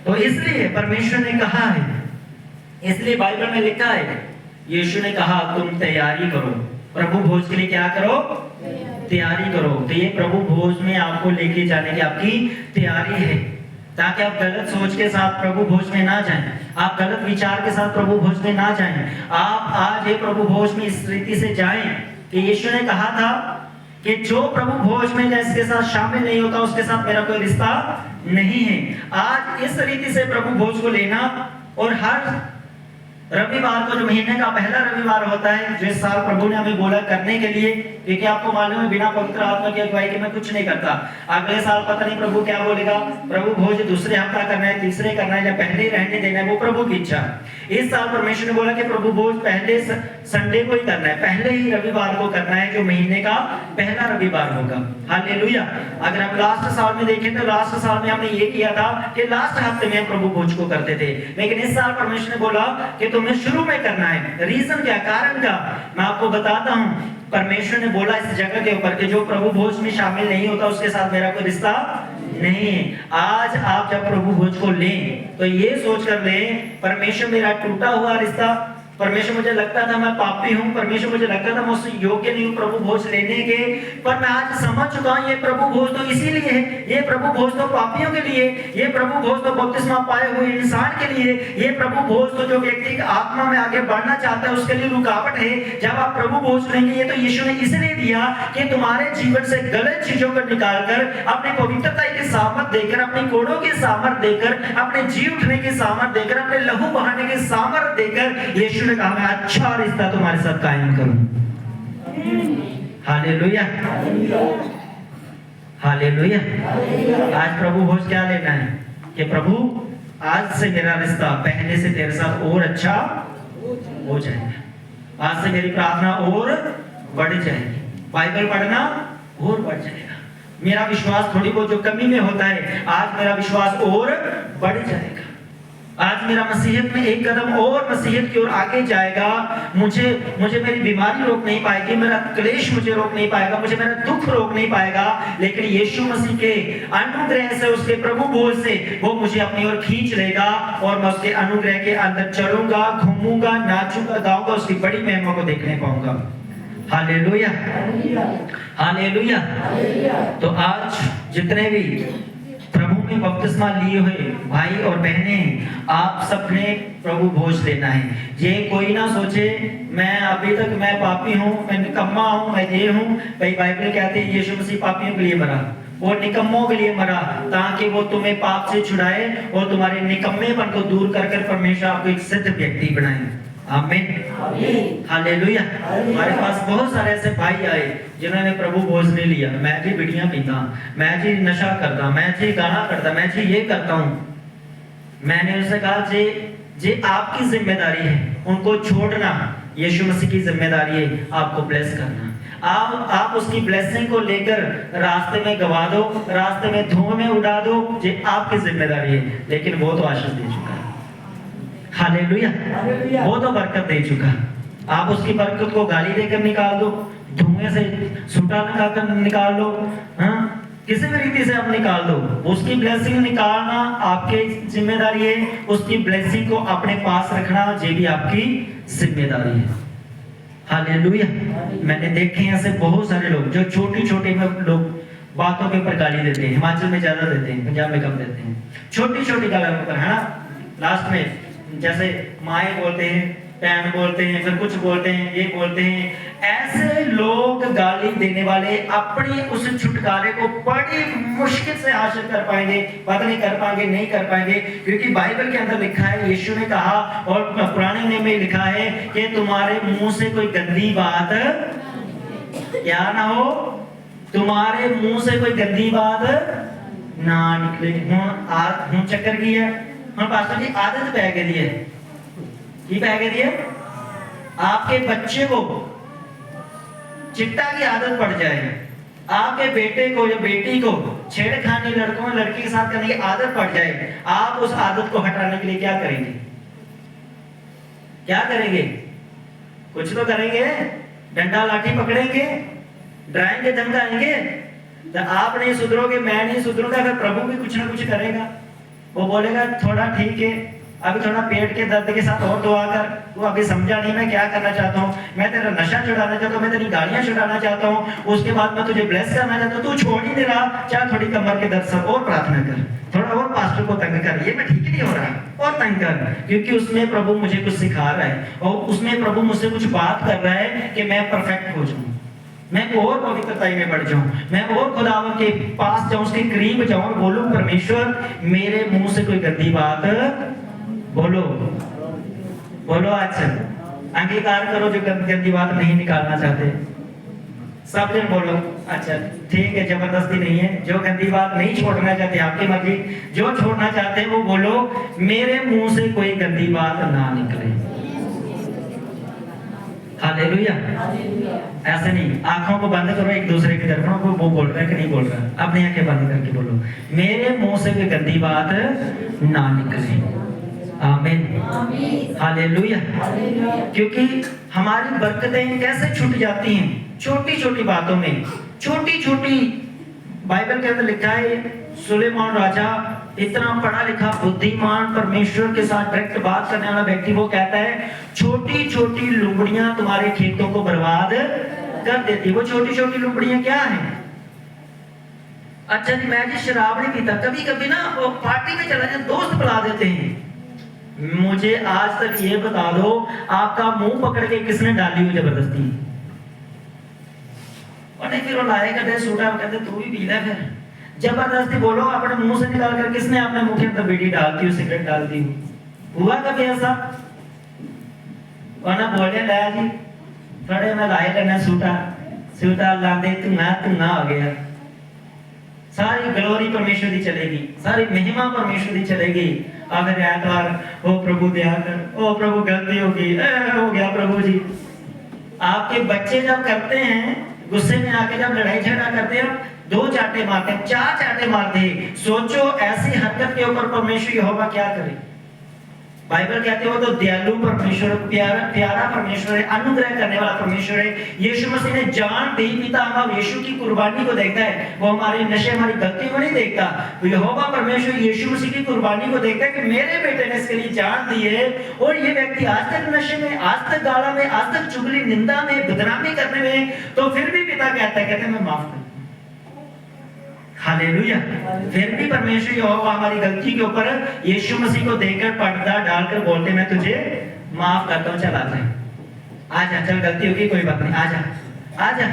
तो इसलिए परमेश्वर ने कहा है, इसलिए बाइबल में लिखा है, यीशु ने कहा तुम तैयारी करो, प्रभु भोज के लिए क्या करो, तैयारी करो। तो ये प्रभु भोज में आपको लेके जाने की आपकी तैयारी है। ताकि आप गलत सोच के साथ प्रभु भोज में ना जाएं, आप गलत विचार के साथ प्रभु भोज में ना जाएं। आप आज ये प्रभु भोज में इस रीति से जाएं कि यीशु ने कहा था कि जो प्रभु भोज में जिसके साथ शामिल नहीं होता उसके साथ मेरा कोई रिश्ता नहीं है। आज इस रीति से प्रभु भोज को लेना, और हर रविवार को जो महीने का पहला रविवार होता है, जो इस साल प्रभु ने हमें बोला करने के लिए, क्योंकि आपको मालूम है बिना पवित्र आत्मा की अगुवाई के मैं कुछ नहीं करता। अगले साल पता नहीं प्रभु क्या बोलेगा, प्रभु भोज दूसरे हफ्ता करना है, तीसरे करना है या पहले रहने देना है, वो प्रभु की इच्छा। इस साल परमेश्वर ने बोला कि प्रभु भोज पहले संडे को ही करना है, पहले ही रविवार को करना है, जो महीने का पहला रविवार होगा। हालेलुया। अगर हम लास्ट साल में देखें तो लास्ट साल में हमने ये किया था कि लास्ट हफ्ते में प्रभु भोज को करते थे, लेकिन इस साल परमेश्वर ने बोला कि तुम्हें शुरू में करना है। रीजन क्या, कारण क्या, मैं आपको बताता हूं। परमेश्वर ने बोला इस जगह के ऊपर कि जो प्रभु भोज में शामिल नहीं होता उसके साथ मेरा कोई रिश्ता नहीं है। आज आप जब प्रभु भोज को लें तो ये सोच कर लें, परमेश्वर मेरा टूटा हुआ रिश्ता, परमेश्वर मुझे लगता था मैं पापी हूं, परमेश्वर मुझे लगता था मैं उससे योग्य नहीं हूं प्रभु भोज लेने के, पर मैं आज समझ चुका हूं ये प्रभु भोज तो इसीलिए है, ये प्रभु भोज तो पापियों के लिए, ये प्रभु भोज तो बपतिस्मा पाए हुए इंसान के लिए, ये प्रभु भोज तो जो व्यक्ति आत्मा में आगे बढ़ना चाहता है उसके लिए रुकावट है। जब आप प्रभु भोज लेंगे, ये तो यीशु ने इसलिए दिया कि तुम्हारे जीवन से गलत चीजों को निकालकर, अपनी पवित्रता की सामर्थ देकर, अपनी कोड़ों की सामर्थ देकर, अपने जी उठने की सामर्थ देकर, अपने लहू बहाने की सामर्थ देकर यीशु ने कहा मैं अच्छा रिश्ता तुम्हारे साथ कायम करूं। Hallelujah, hallelujah. आज प्रभु भोज क्या लेना है कि प्रभु आज से मेरा रिश्ता पहले से तेरे साथ और अच्छा हो जाएगा, आज से मेरी प्रार्थना और बढ़ जाएगी, बाइबल पढ़ना और बढ़ जाएगा, मेरा विश्वास थोड़ी बहुत जो कमी में होता है आज मेरा विश्वास और बढ़ जाएगा, आज मेरा मसीहत में एक कदम और मसीहत की ओर आगे जाएगा। मुझे मेरी बीमारी रोक नहीं पाएगी, मेरा क्लेश मुझे रोक नहीं पाएगा, मुझे मेरा दुख रोक नहीं पाएगा, लेकिन यीशु मसीह के अनुग्रह से, उसके प्रभु भोज से वो मुझे अपनी ओर खींच लेगा और मैं उसके अनुग्रह के अंदर चलूंगा, घूमूंगा, नाचूंगा, गाऊंगा, उसकी बड़ी महिमा को देखने पाऊंगा। Hallelujah, hallelujah. तो आज जितने भी प्रभु में बपतिस्मा लिए हुए भाई और बहनें, आप सबने प्रभु भोज लेना है। ये कोई ना सोचे मैं अभी तक मैं पापी हूँ, मैं निकम्मा हूँ, मैं ये हूँ। भाई बाइबल कहते हैं यीशु मसीह पापियों के लिए मरा, वो निकम्मों के लिए मरा, ताकि वो तुम्हें पाप से छुड़ाए और तुम्हारे निकम्मेपन को दूर कर परमेश्वर आपको एक सिद्ध व्यक्ति बनाए। आमीन, हालेलुया। हमारे पास बहुत सारे ऐसे भाई आए जिन्होंने प्रभु भोज नहीं लिया। मैं जी बिड़ियां पीता, मैं जी नशा करता, मैं जी गाना करता, मैं जी ये करता हूँ। मैंने उनसे कहा जी आपकी जिम्मेदारी है उनको छोड़ना, यीशु मसीह की जिम्मेदारी है आपको ब्लेस करना। आप उसकी ब्लेसिंग को लेकर रास्ते में गवा दो, रास्ते में धुआं में उड़ा दो, ये आपकी जिम्मेदारी है, लेकिन वो तो आशीष दे चुका है। हालेलुया, वो तो बरकत दे चुका। आप उसकी बरकत को गाली देकर निकाल दो, धुएं से सुटा लगाकर निकाल दो, हाँ किसी भी रीति से आप निकाल दो। उसकी ब्लेसिंग निकालना आपकी जिम्मेदारी है, उसकी ब्लेसिंग को अपने पास रखना ये भी आपकी जिम्मेदारी है। हालेलुया। मैंने देखे हैं ऐसे बहुत सारे लोग जो छोटी छोटी लोग बातों के ऊपर गाली देते हैं। हिमाचल में ज्यादा देते हैं, पंजाब में कम देते हैं। छोटी छोटी गालियों पर है ना, लास्ट में जैसे माए बोलते हैं, पैन बोलते हैं, फिर कुछ बोलते हैं, ये बोलते हैं। ऐसे लोग गाली देने वाले अपनी उस छुटकारे को बड़ी मुश्किल से हासिल कर पाएंगे, पता नहीं कर पाएंगे, नहीं कर पाएंगे, क्योंकि बाइबल के अंदर लिखा है, यीशु ने कहा और पुराने नियम में लिखा है कि तुम्हारे मुंह से कोई गंदी बात क्या ना हो, तुम्हारे मुंह से कोई गंदी बात ना निकले। हूं चक्कर की है, हम पास्टर जी आदत पै गई है, की पै गई है, आपके बच्चे को चिट्टा की आदत पड़ जाए, आपके बेटे को या बेटी को छेड़खानी लड़कों लड़की के साथ करने की आदत पड़ जाए, आप उस आदत को हटाने के लिए क्या करेंगे? क्या करेंगे? कुछ तो करेंगे, डंडा लाठी पकड़ेंगे, डराएंगे, धमकाएंगे। तो आप नहीं सुधरोगे, मैं नहीं सुधरूंगा, अगर प्रभु भी कुछ ना कुछ करेगा। वो बोलेगा थोड़ा ठीक है, अभी थोड़ा पेट के दर्द के साथ और दुआ कर, तू अभी समझा नहीं मैं क्या करना चाहता हूँ, मैं तेरा नशा छुड़ाना चाहता हूँ, मैं तेरी गालियां छुड़ाना चाहता हूँ, उसके बाद मैं तुझे ब्लेस करना चाहता हूँ, तू छोड़ ही नहीं रहा, चाहे थोड़ी कमर के दर्द से और प्रार्थना कर, थोड़ा और पास्टर को तंग कर, ये मैं ठीक नहीं हो रहा, और तंग कर, क्योंकि उसमें प्रभु मुझे कुछ सिखा रहा है और उसमें प्रभु मुझसे कुछ बात कर रहा है कि मैं परफेक्ट हो जाऊं, मैं और पवित्रताई में बढ़ जाऊं, मैं और खुदावन के पास जाऊं, उसके करीब जाऊं और बोलूं परमेश्वर मेरे मुंह से कोई गंदी बात बोलो, बोलो अच्छा अंगीकार करो जो गंदी बात नहीं निकालना चाहते, सब जन बोलो अच्छा ठीक है, जबरदस्ती नहीं है, जो गंदी बात नहीं छोड़ना चाहते आपकी मर्जी, जो छोड़ना चाहते हैं वो बोलो मेरे मुंह से कोई गंदी बात ना निकले। हालेलुया। ऐसे नहीं, आंखों को बंद करो एक दूसरे की तरफ, वो बोल रहा है कि नहीं बोल रहा, अपनी आंखें बंद करके बोलो मेरे मुंह से कोई गंदी बात ना निकले। आमीन, हालेलुया। क्योंकि हमारी बरकतें कैसे छूट जाती हैं छोटी छोटी बातों में, छोटी छोटी, बाइबल के अंदर लिखा है सुलेमान राजा इतना पढ़ा लिखा बुद्धिमान परमेश्वर के साथ डायरेक्ट बात करने वाला व्यक्ति, वो कहता है छोटी छोटी लुमड़ियां तुम्हारे खेतों को बर्बाद कर देती। वो छोटी छोटी लुमड़ियां क्या हैं? अच्छा जी मैं जी शराब नहीं पीता, कभी कभी ना वो पार्टी में चला जाए दोस्त बुला देते हैं, मुझे आज तक ये बता दो आपका मुंह पकड़ के किसने डाली हो जबरदस्ती? और नहीं फिर वो लाएगा दे सूटा, कहते तू भी पी ले, फिर जबरदस्ती बोलो अपने मुंह से निकाल कर किसने अपने मुंह के अंदर बीड़ी डालती हो, सिगरेट डालती हो? हुआ कभी ऐसा? और ना बोले लाया जी थोड़े में लाए लेना सूटा, सूटा लाते धुआं हो गया, सारी ग्लोरी परमेश्वर की चलेगी, सारी महिमा परमेश्वर की चलेगी। अगर ऐतवार ओ प्रभु दया कर, ओ प्रभु गलती होगी, हो गया प्रभु जी। आपके बच्चे जब करते हैं गुस्से में आके, जब लड़ाई झगड़ा करते हैं, 2 चाटे मारते हैं, 4 चाटे मारते हैं, सोचो ऐसी हरकत के ऊपर परमेश्वर यहोवा क्या करे? बाइबल कहते हो तो दयालु परमेश्वर, प्यारा परमेश्वर है, अनुग्रह करने वाला परमेश्वर है। यीशु मसीह ने जान दी, पिता हम यीशु की कुर्बानी को देखता है, वो हमारे नशे हमारी गलती को नहीं देखता। तो यहोवा परमेश्वर यीशु मसीह की कुर्बानी को देखता है कि मेरे बेटे ने इसके लिए जान दी है, और ये व्यक्ति आज तक नशे में, आज तक गाला में, आज तक चुगली निंदा में, बदनामी करने में, तो फिर भी पिता कहता है मैं माफ कर, हालेलुया। फिर भी परमेश्वर यहोवा हमारी गलती के ऊपर यीशु मसीह को देकर पर्दा डालकर बोलते मैं तुझे माफ करता हूं, चल आजा, चल गलती होगी कोई बात नहीं, आजा।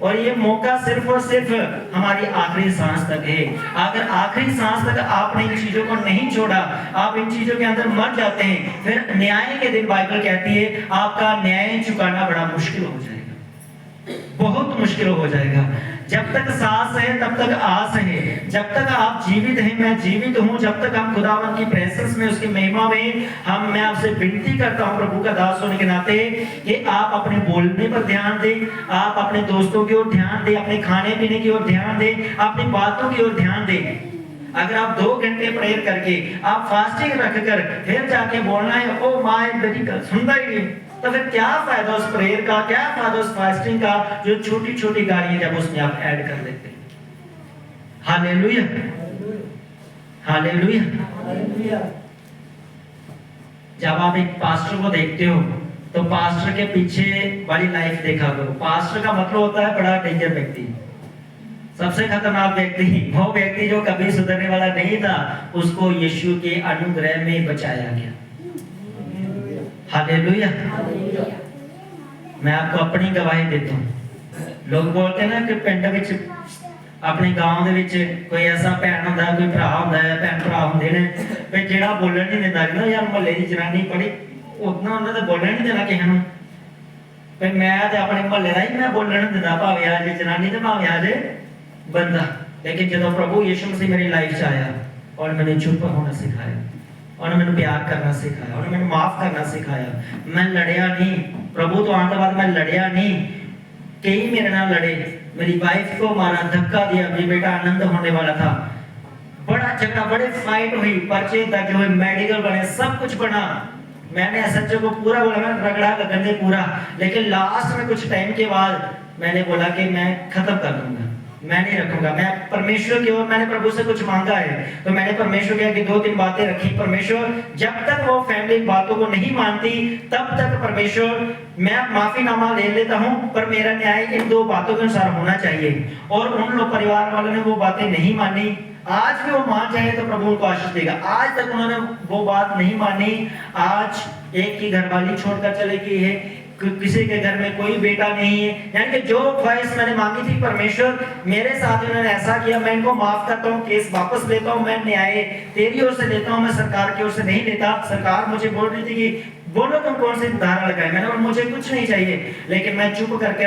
और ये मौका सिर्फ और सिर्फ हमारी आखिरी सांस तक है। अगर आखिरी सांस तक आपने इन चीजों को नहीं छोड़ा, आप इन चीजों के अंदर मर जाते हैं, फिर न्याय के दिन बाइबल कहती है आपका न्याय चुकाना बड़ा मुश्किल हो जाएगा, बहुत मुश्किल हो जाएगा। जब तक सांस है तब तक आस है, जब तक आप जीवित हैं मैं जीवित हूं, जब तक हम खुदावन की प्रेजेंस में, उसकी महिमा में, मैं आपसे विनती करता हूं प्रभु का दास होने के नाते कि आप अपने बोलने पर ध्यान दें, आप अपने दोस्तों की ओर ध्यान दें, अपने खाने पीने की ओर ध्यान दें, अपनी बातों की ओर ध्यान दें। अगर आप 2 घंटे प्रेयर करके आप फास्टिंग रखकर फिर जाके बोलना है ओ माय मेरी सुनता ही नहीं, तो फिर क्या फायदा उस प्रेयर का, क्या फायदा उस फास्टिंग का, जो छोटी छोटी गालियां जब उसमें आप ऐड कर लेते हैं। Hallelujah, hallelujah. जब आप एक पास्टर को देखते हो तो पास्टर के पीछे वाली लाइफ देखा करो। पास्टर का मतलब होता है बड़ा डेंजर व्यक्ति, सबसे खतरनाक व्यक्ति, वो व्यक्ति जो कभी सुधरने वाला नहीं था, उसको यीशु के अनुग्रह में बचाया गया। हालेलुया। मैं आपको अपनी गवाही देता हूं। लोग बोलते हैं ना कि पिंड विच, अपने गांव दे विच कोई ऐसा भैन हुंदा है, कोई भरा हुंदा है, भैन भरा हुंदे ने पे जेड़ा बोलण नहीं दिंदा, कहंदा यार महल्ले दी जनानी बड़ी उतना उन्हां दा बोलण नहीं देना किसे नूं, पे मैं ते अपने महल्ले दा ही मैं बोलण नहीं दिंदा, भावें आ जे जनानी ते भावें आ जे बंदा। लेकिन जदों प्रभु यीशु मसीह मेरी लाइफ च आया और मैंने चुप होना सिखाया, और मैंने प्यार करना सिखाया, और मैंने माफ करना सिखाया, मैं लड़िया नहीं। प्रभु तो आने के बाद मैं लड़िया नहीं, कई मेरे नाल लड़े, मेरी वाइफ को मारा, धक्का दिया, मेरी बेटा आनंद होने वाला था, बड़ा झगड़ा, बड़े फाइट हुई, पर्चे दर्ज हुए, मेडिकल बने, सब कुछ बना। मैंने एसएचओ को पूरा बोला मैं रगड़ा लगने पूरा, लेकिन लास्ट में कुछ टाइम के बाद मैंने बोला कि मैं खत्म कर दूंगा, मैं नहीं रखूंगा। मैं परमेश्वर की ओर, मैंने प्रभु से कुछ मांगा है तो मैंने परमेश्वर के आगे 2-3 बातें रखी। परमेश्वर जब तक वो फैमिली बातों को नहीं मानती तब तक परमेश्वर मैं माफीनामा ले लेता हूं, पर मेरा न्याय इन 2 बातों के अनुसार होना चाहिए। और उन लोग परिवार वालों ने वो बातें नहीं मानी। आज भी वो मान जाए तो प्रभु उनको आशीष देगा। आज तक उन्होंने वो बात नहीं मानी। आज एक की घरवाली छोड़कर चली गई है, किसी के घर में कोई बेटा नहीं है। यानी कि जो ख्वाहिश मैंने मांगी थी परमेश्वर मेरे साथ उन्होंने ऐसा किया, मैं इनको माफ करता हूँ, केस वापस लेता हूँ, मैं न्याय तेरी ओर से लेता हूँ, मैं सरकार की ओर से नहीं लेता। सरकार मुझे बोल रही थी कि बोलो तुम कौन सी धारा लगाए, मैंने बोला मुझे कुछ नहीं चाहिए, लेकिन मैं चुप करके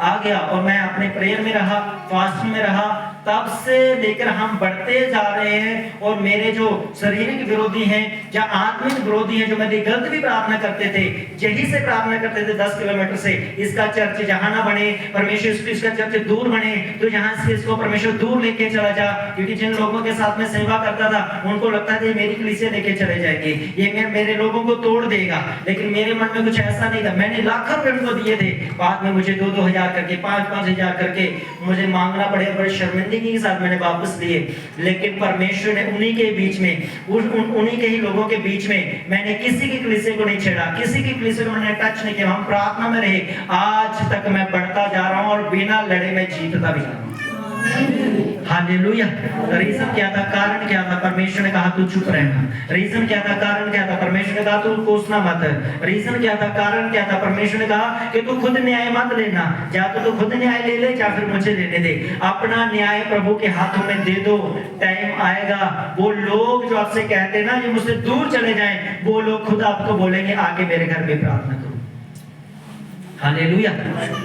आ गया और मैं अपने प्रेयर में रहा, फास्टिंग में रहा। तब से लेकर हम बढ़ते जा रहे हैं। और मेरे जो शारीरिक विरोधी हैं या आत्मिक विरोधी हैं, जो मेरी गलत भी प्रार्थना करते थे, यही से प्रार्थना करते थे 10 किलोमीटर से, इसका चर्च जहां ना बने परमेश्वर, इसका चर्च दूर बने तो यहाँ से इसको परमेश्वर दूर लेके चला जा। क्योंकि जिन लोगों के साथ में सेवा करता था उनको लगता था मेरी कलीसिया लेके चले जाएंगे, ये मेरे लोगों को तोड़ देगा। लेकिन मेरे मन में कुछ ऐसा नहीं था। मैंने लाखों रुपए उनको दिए थे, बाद में मुझे 2-2 हजार करके 5-5 हजार करके मुझे मांगना पड़े, बड़े शर्मिंदगी के साथ मैंने वापस लिए। लेकिन परमेश्वर ने उन्हीं के बीच में, उन्हीं के ही लोगों के बीच में, मैंने किसी की कलीसिया को नहीं छेड़ा, किसी की कलीसिया को मैंने टच नहीं किया। हम प्रार्थना में रहे, आज तक मैं बढ़ता जा रहा हूं और बिना लड़े मैं जीतता भी जा रहा हूं। हालेलुया। रीजन क्या था, कारण क्या था? परमेश्वर ने कहा तू चुप रहना। रीजन क्या था, कारण क्या था? परमेश्वर ने कहा तू कोसना मत। रीजन क्या था, कारण क्या था? परमेश्वर ने कहा कि तू खुद न्याय मत लेना, या तो तू खुद न्याय ले ले या फिर मुझे लेने दे। अपना न्याय प्रभु के हाथों में दे दो। टाइम आएगा वो लोग जो आपसे कहते हैं ना ये मुझसे दूर चले जाएं, वो लोग खुद आपको बोलेंगे आके मेरे घर में प्रार्थना करो। हालेलुया।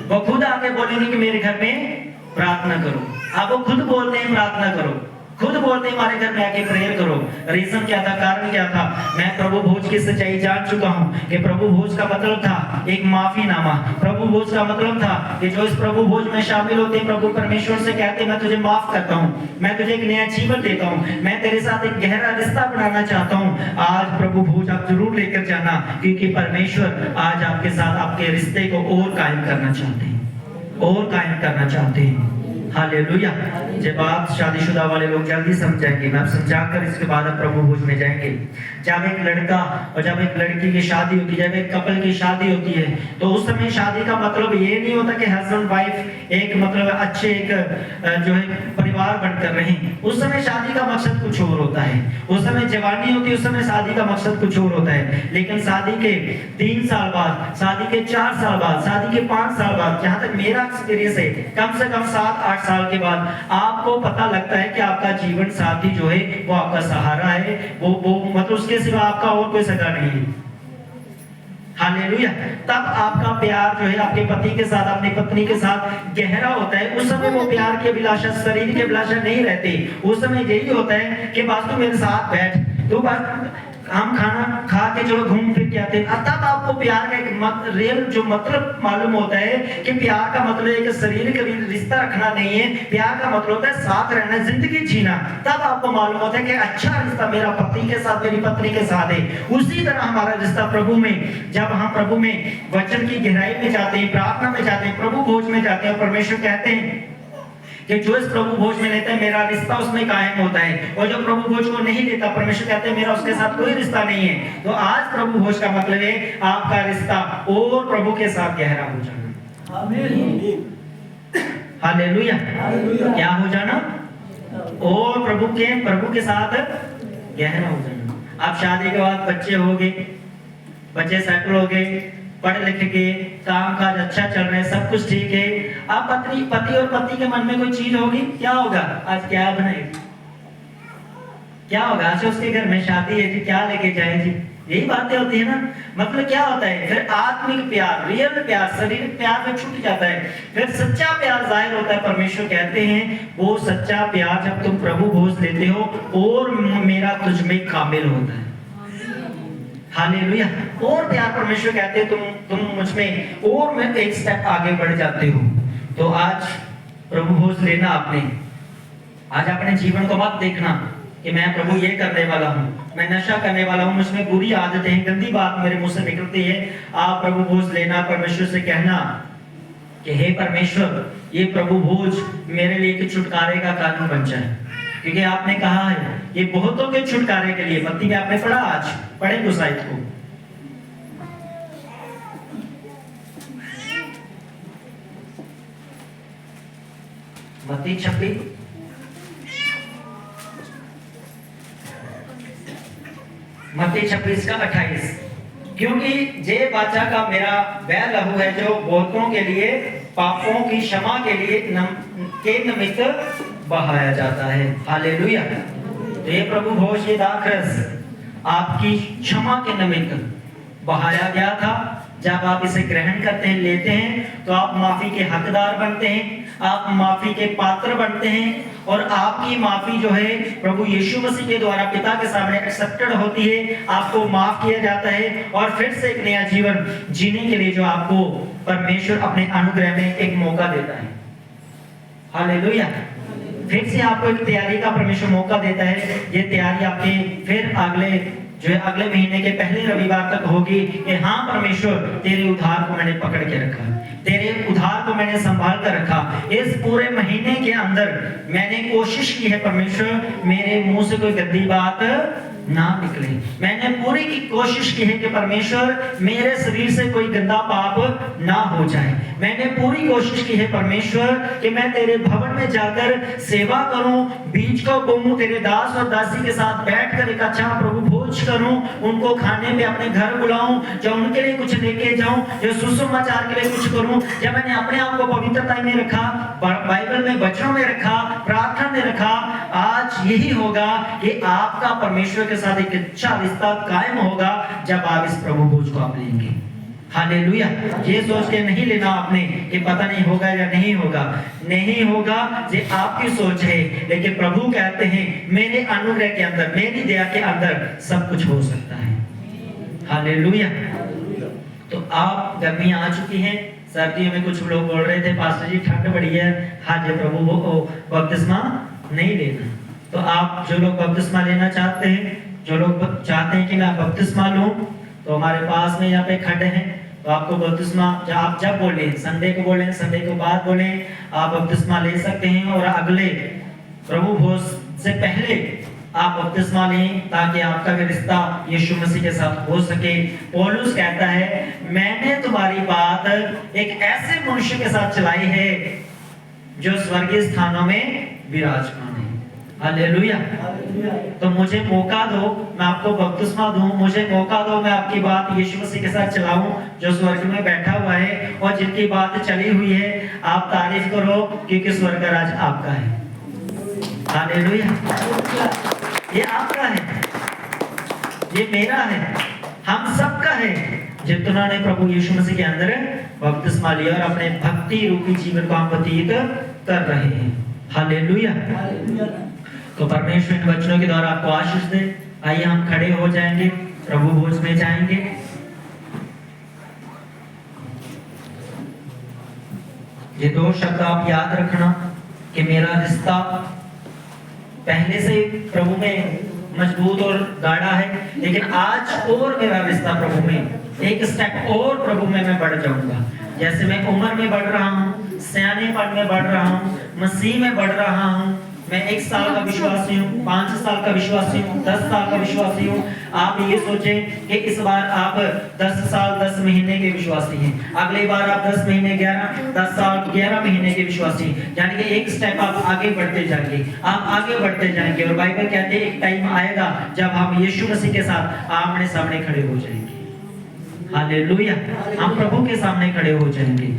वो खुद आके बोलेंगे कि मेरे घर में प्रार्थना करो। आप वो खुद बोलते हैं प्रार्थना करो, खुद बोलते हैं हमारे घर में आके प्रेयर करो। रीजन क्या था, कारण क्या था? मैं प्रभु भोज की सच्चाई जान चुका हूं कि प्रभु भोज का मतलब था एक माफीनामा। प्रभु भोज का मतलब था कि जो इस प्रभु भोज में शामिल होते हैं, प्रभु परमेश्वर से कहते हैं मैं तुझे माफ करता हूं, मैं तुझे एक नया जीवन देता हूं, मैं तेरे साथ एक गहरा रिश्ता बनाना चाहता हूं। आज प्रभु भोज आप जरूर लेकर जाना, क्योंकि परमेश्वर आज आपके साथ आपके रिश्ते को और कायम करना चाहते हैं, और कायम करना चाहते हैं। हालेलुया। जब बात शादीशुदा वाले लोग जल्दी समझाएंगे, मैं आप समझाकर इसके बाद आप प्रभु भोज में जाएंगे। जब एक लड़का और जब एक लड़की की शादी होती है, जब एक कपल की शादी होती है, तो उस समय शादी का मतलब ये नहीं होता कि हस्बैंड वाइफ एक मतलब अच्छे एक जो है परिवार बनकर रहें। उस समय शादी का मकसद कुछ और होता है। उस समय जवानी होती है, उस समय शादी का मकसद कुछ और होता है। लेकिन शादी के 3 साल बाद, शादी के 4 साल बाद, शादी के 5 साल बाद, जहां तक मेरा एक्सपीरियंस है, कम से कम 7-8 साल के बाद आपको पता लगता है कि आपका जीवन साथी जो है वो आपका सहारा है, वो मतलब उसके सिवा आपका और कोई सगा नहीं है। हालेलुया। तब आपका प्यार जो है आपके पति के साथ, अपनी पत्नी के साथ गहरा होता है। उस समय वो प्यार की अभिलाषा, शरीर की अभिलाषा नहीं रहती। उस समय यही होता है कि बस तू मेरे साथ बैठ, तू बस हम खाना खा के चलो घूम फिर के आते हैं। तब आपको प्यार का एक रियल जो मतलब मालूम होता है कि प्यार का मतलब एक शरीर का रिश्ता रखना नहीं है। प्यार का मतलब होता है साथ रहना, जिंदगी जीना। तब आपको मालूम होता है कि अच्छा रिश्ता मेरा पति के साथ, मेरी पत्नी के साथ है। उसी तरह हमारा रिश्ता प्रभु में, जब हम प्रभु में वचन की गहराई में जाते हैं, प्रार्थना में जाते हैं, प्रभु भोज में जाते हैं, परमेश्वर कहते हैं कि जो इस प्रभु भोज में लेता है मेरा रिश्ता उसमें कायम होता है। और जो प्रभु भोज को नहीं लेता, परमेश्वर कहते हैं मेरा उसके साथ कोई रिश्ता नहीं है। तो आज प्रभु भोज का मतलब है आपका रिश्ता और प्रभु के साथ गहरा हो जाना। आमीन। हालेलुया। क्या हो जाना? और प्रभु के साथ गहरा हो जाना। आप शादी के बाद बच्चे हो गए, बच्चे सेटल हो गए, पढ़ लिख के काम काज अच्छा चल रहा है, सब कुछ ठीक है। अब पति और पत्नी के मन में कोई चीज होगी, क्या होगा? आज क्या बनाएगी, क्या होगा? आज उसके घर में शादी है जी, क्या लेके जाए जी? यही बातें होती है ना। मतलब क्या होता है? फिर आत्मिक प्यार, रियल प्यार, शारीरिक प्यार में छूट जाता है। फिर सच्चा प्यार जाहिर होता है। परमेश्वर कहते हैं वो सच्चा प्यार जब तुम प्रभु भोज लेते हो और मेरा तुझ में कामिल होता है। हालेलुया। और प्यार परमेश्वर कहते हैं तुम मुझ में और मैं एक स्टेप आगे बढ़ जाते हो। तो आज प्रभु भोज लेना आपने, आज अपने जीवन को मत देखना कि मैं प्रभु ये करने वाला हूँ, मैं नशा करने वाला हूँ, मुझमें बुरी आदतें हैं, गंदी बात मेरे मुंह से निकलती है। आप प्रभु भोज लेना, परमेश्वर से कहना कि हे परमेश्वर, ये प्रभु भोज मेरे लिए कि छुटकारे का कारण बन जाए, क्योंकि आपने कहा है ये बहुतों के छुटकारे के लिए। मत्ती में आपने पढ़ा, आज पढ़े उस आयत को। मत्ती 26 का 28, क्योंकि जे बाचा का मेरा वह लहू है जो बहुतों के लिए पापों की क्षमा के लिए के निमित्त बहाया जाता है। हालेलुया। तो ये प्रभु भोज ये दाखरस आपकी क्षमा के निमित्त बहाया गया था। जब आप इसे ग्रहण करते हैं, लेते हैं, तो आप माफी के हकदार बनते हैं, आप माफी के पात्र बनते हैं, और आपकी माफी जो है प्रभु यीशु मसीह के द्वारा पिता के सामने एक्सेप्टेड होती है, आपको माफ किया जाता है, और फिर से एक नया जीवन जीने के लिए जो आपको परमेश्वर अपने अनुग्रह में एक मौका देता है। हालेलुया। फिर से आपको एक तैयारी का परमेश्वर मौका देता है। ये तैयारी आपके फिर अगले महीने के पहले रविवार तक होगी कि हाँ परमेश्वर, तेरे उद्धार को मैंने पकड़ के रखा, तेरे उद्धार को मैंने संभाल कर रखा। इस पूरे महीने के अंदर मैंने कोशिश की है परमेश्वर, मेरे मुंह से कोई गंदी बात ना निकले। मैंने पूरी की कोशिश की है कि परमेश्वर, मेरे शरीर से कोई गंदा पाप ना हो जाए। मैंने पूरी कोशिश की है परमेश्वर कि मैं तेरे भवन में जाकर सेवा करूं, बीज को बोऊं, तेरे दास और दासी के साथ बैठकर एक अच्छा प्रभु भोज करूं, उनको खाने में अपने घर बुलाऊं, जो उनके लिए कुछ लेके जाऊं, जो सुसमाचार के लिए कुछ करूं। जब मैंने अपने आप को पवित्रता में रखा, बाइबल में वचनों में रखा, प्रार्थना में रखा, आज यही होगा कि आपका परमेश्वर के साथ एक अच्छा रिश्ता कायम होगा जब आप इस प्रभु भोज को आप लेंगे। हालेलुया। ये सोच के नहीं लेना आपने कि पता नहीं होगा या नहीं होगा, नहीं होगा, ये आपकी सोच है। लेकिन प्रभु कहते हैं मेरे अनुग्रह के अंदर, मेरी दया के अंदर सब कुछ हो सकता है। हालेलुया। तो आप, गर्मी आ चुकी है, सर्दियों में कुछ लोग बोल रहे थे पास्टर जी ठंड बढ़ी है, हाँ जी प्रभु वो बपतिस्मा नहीं लेना। तो आप जो लोग बपतिस्मा लेना चाहते हैं, जो लोग चाहते हैं कि मैं बपतिस्मा लूं, तो हमारे पास में यहाँ पे खड़े हैं, तो आपको बपतिस्मा आप जब बोले, संडे को बोले, संडे को बाद बोले, आप बपतिस्मा ले सकते हैं। और अगले प्रभु भोज से पहले आप बपतिस्मा लें, ताकि आपका भी रिश्ता यीशु मसीह के साथ हो सके। पौलुस कहता है, मैंने तुम्हारी बात एक ऐसे मनुष्य के साथ चलाई है जो स्वर्गीय स्थानों में विराजमान है। हालेलुया। तो मुझे मौका दो, मैं आपको बपतिस्मा दूं, मुझे मौका दो, मैं आपकी बात यीशु मसीह के साथ चलाऊं, जो स्वर्ग में बैठा हुआ है, और जिनकी बात चली हुई है, आप तारीफ करो, क्योंकि स्वर्ग का राज आपका है। हालेलुया। ये आपका है, ये मेरा है, हम सबका है, जितना ने प्रभु यीशु मसीह के अंदर बपतिस्मा लिया और अपने भक्ति रूपी जीवन को हम व्यतीत कर रहे हैं। हालेलुया। तो परमेश्वर इन वचनों के द्वारा आपको आशीष दे। आइए हम खड़े हो जाएंगे, प्रभु भोज में जाएंगे। ये दो शब्द आप याद रखना कि मेरा रिश्ता पहले से प्रभु में मजबूत और गाढ़ा है, लेकिन आज और मेरा रिश्ता प्रभु में एक स्टेप और प्रभु में मैं बढ़ जाऊंगा। जैसे मैं उम्र में बढ़ रहा हूँ, सियानेपन में बढ़ रहा हूँ, मसीह में बढ़ रहा हूँ। मैं 1 साल का विश्वासी हूँ, 5 साल का विश्वासी हूँ, 10 साल का विश्वासी हूँ। आप ये सोचें कि इस बार आप 10 साल 10 महीने के विश्वासी हैं, अगली बार आप 10 महीने 10 साल 11 महीने के विश्वासी, यानी कि एक स्टेप आप आगे बढ़ते जाएंगे, आप आगे बढ़ते जाएंगे। और बाइबल कहते हैं एक टाइम आएगा जब हम यीशु मसीह के साथ आमने सामने खड़े हो जाएंगे। हालेलुया। हम प्रभु के सामने खड़े हो जाएंगे।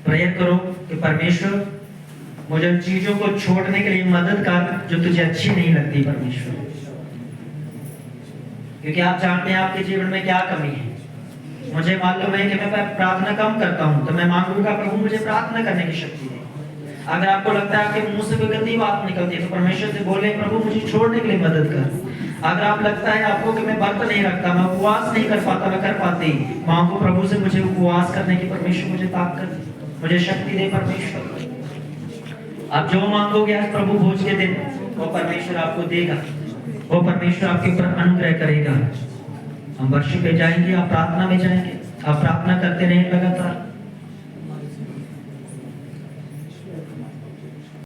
प्रेयर करो कि परमेश्वर मुझे उन चीजों को छोड़ने के लिए मदद कर जो तुझे अच्छी नहीं लगती परमेश्वर, क्योंकि आप जानते हैं आपके जीवन में क्या कमी है। मुझे मालूम है कि मैं प्रार्थना कम करता हूं, तो मैं मांगूंगा प्रभु मुझे प्रार्थना करने की शक्ति दे। अगर आपको लगता है आपके मुंह से कोई गंदी बात निकलती है, तो परमेश्वर से बोले प्रभु मुझे छोड़ने के लिए मदद कर। अगर आप लगता है आपको कि मैं व्रत नहीं रखता, मैं उपवास नहीं कर पाता, मैं कर पाती, मांगो प्रभु से मुझे उपवास करने की परमेश्वर मुझे ताकत दे, मुझे शक्ति दे परमेश्वर। आप जो मांगोगे आज प्रभु भोज के दिन, वो परमेश्वर आपको देगा। वो परमेश्वर आपके ऊपर अनुग्रह करेगा। हम वर्शिप पे जाएंगे, आप प्रार्थना में जाएंगे, आप प्रार्थना करते रहें लगातार।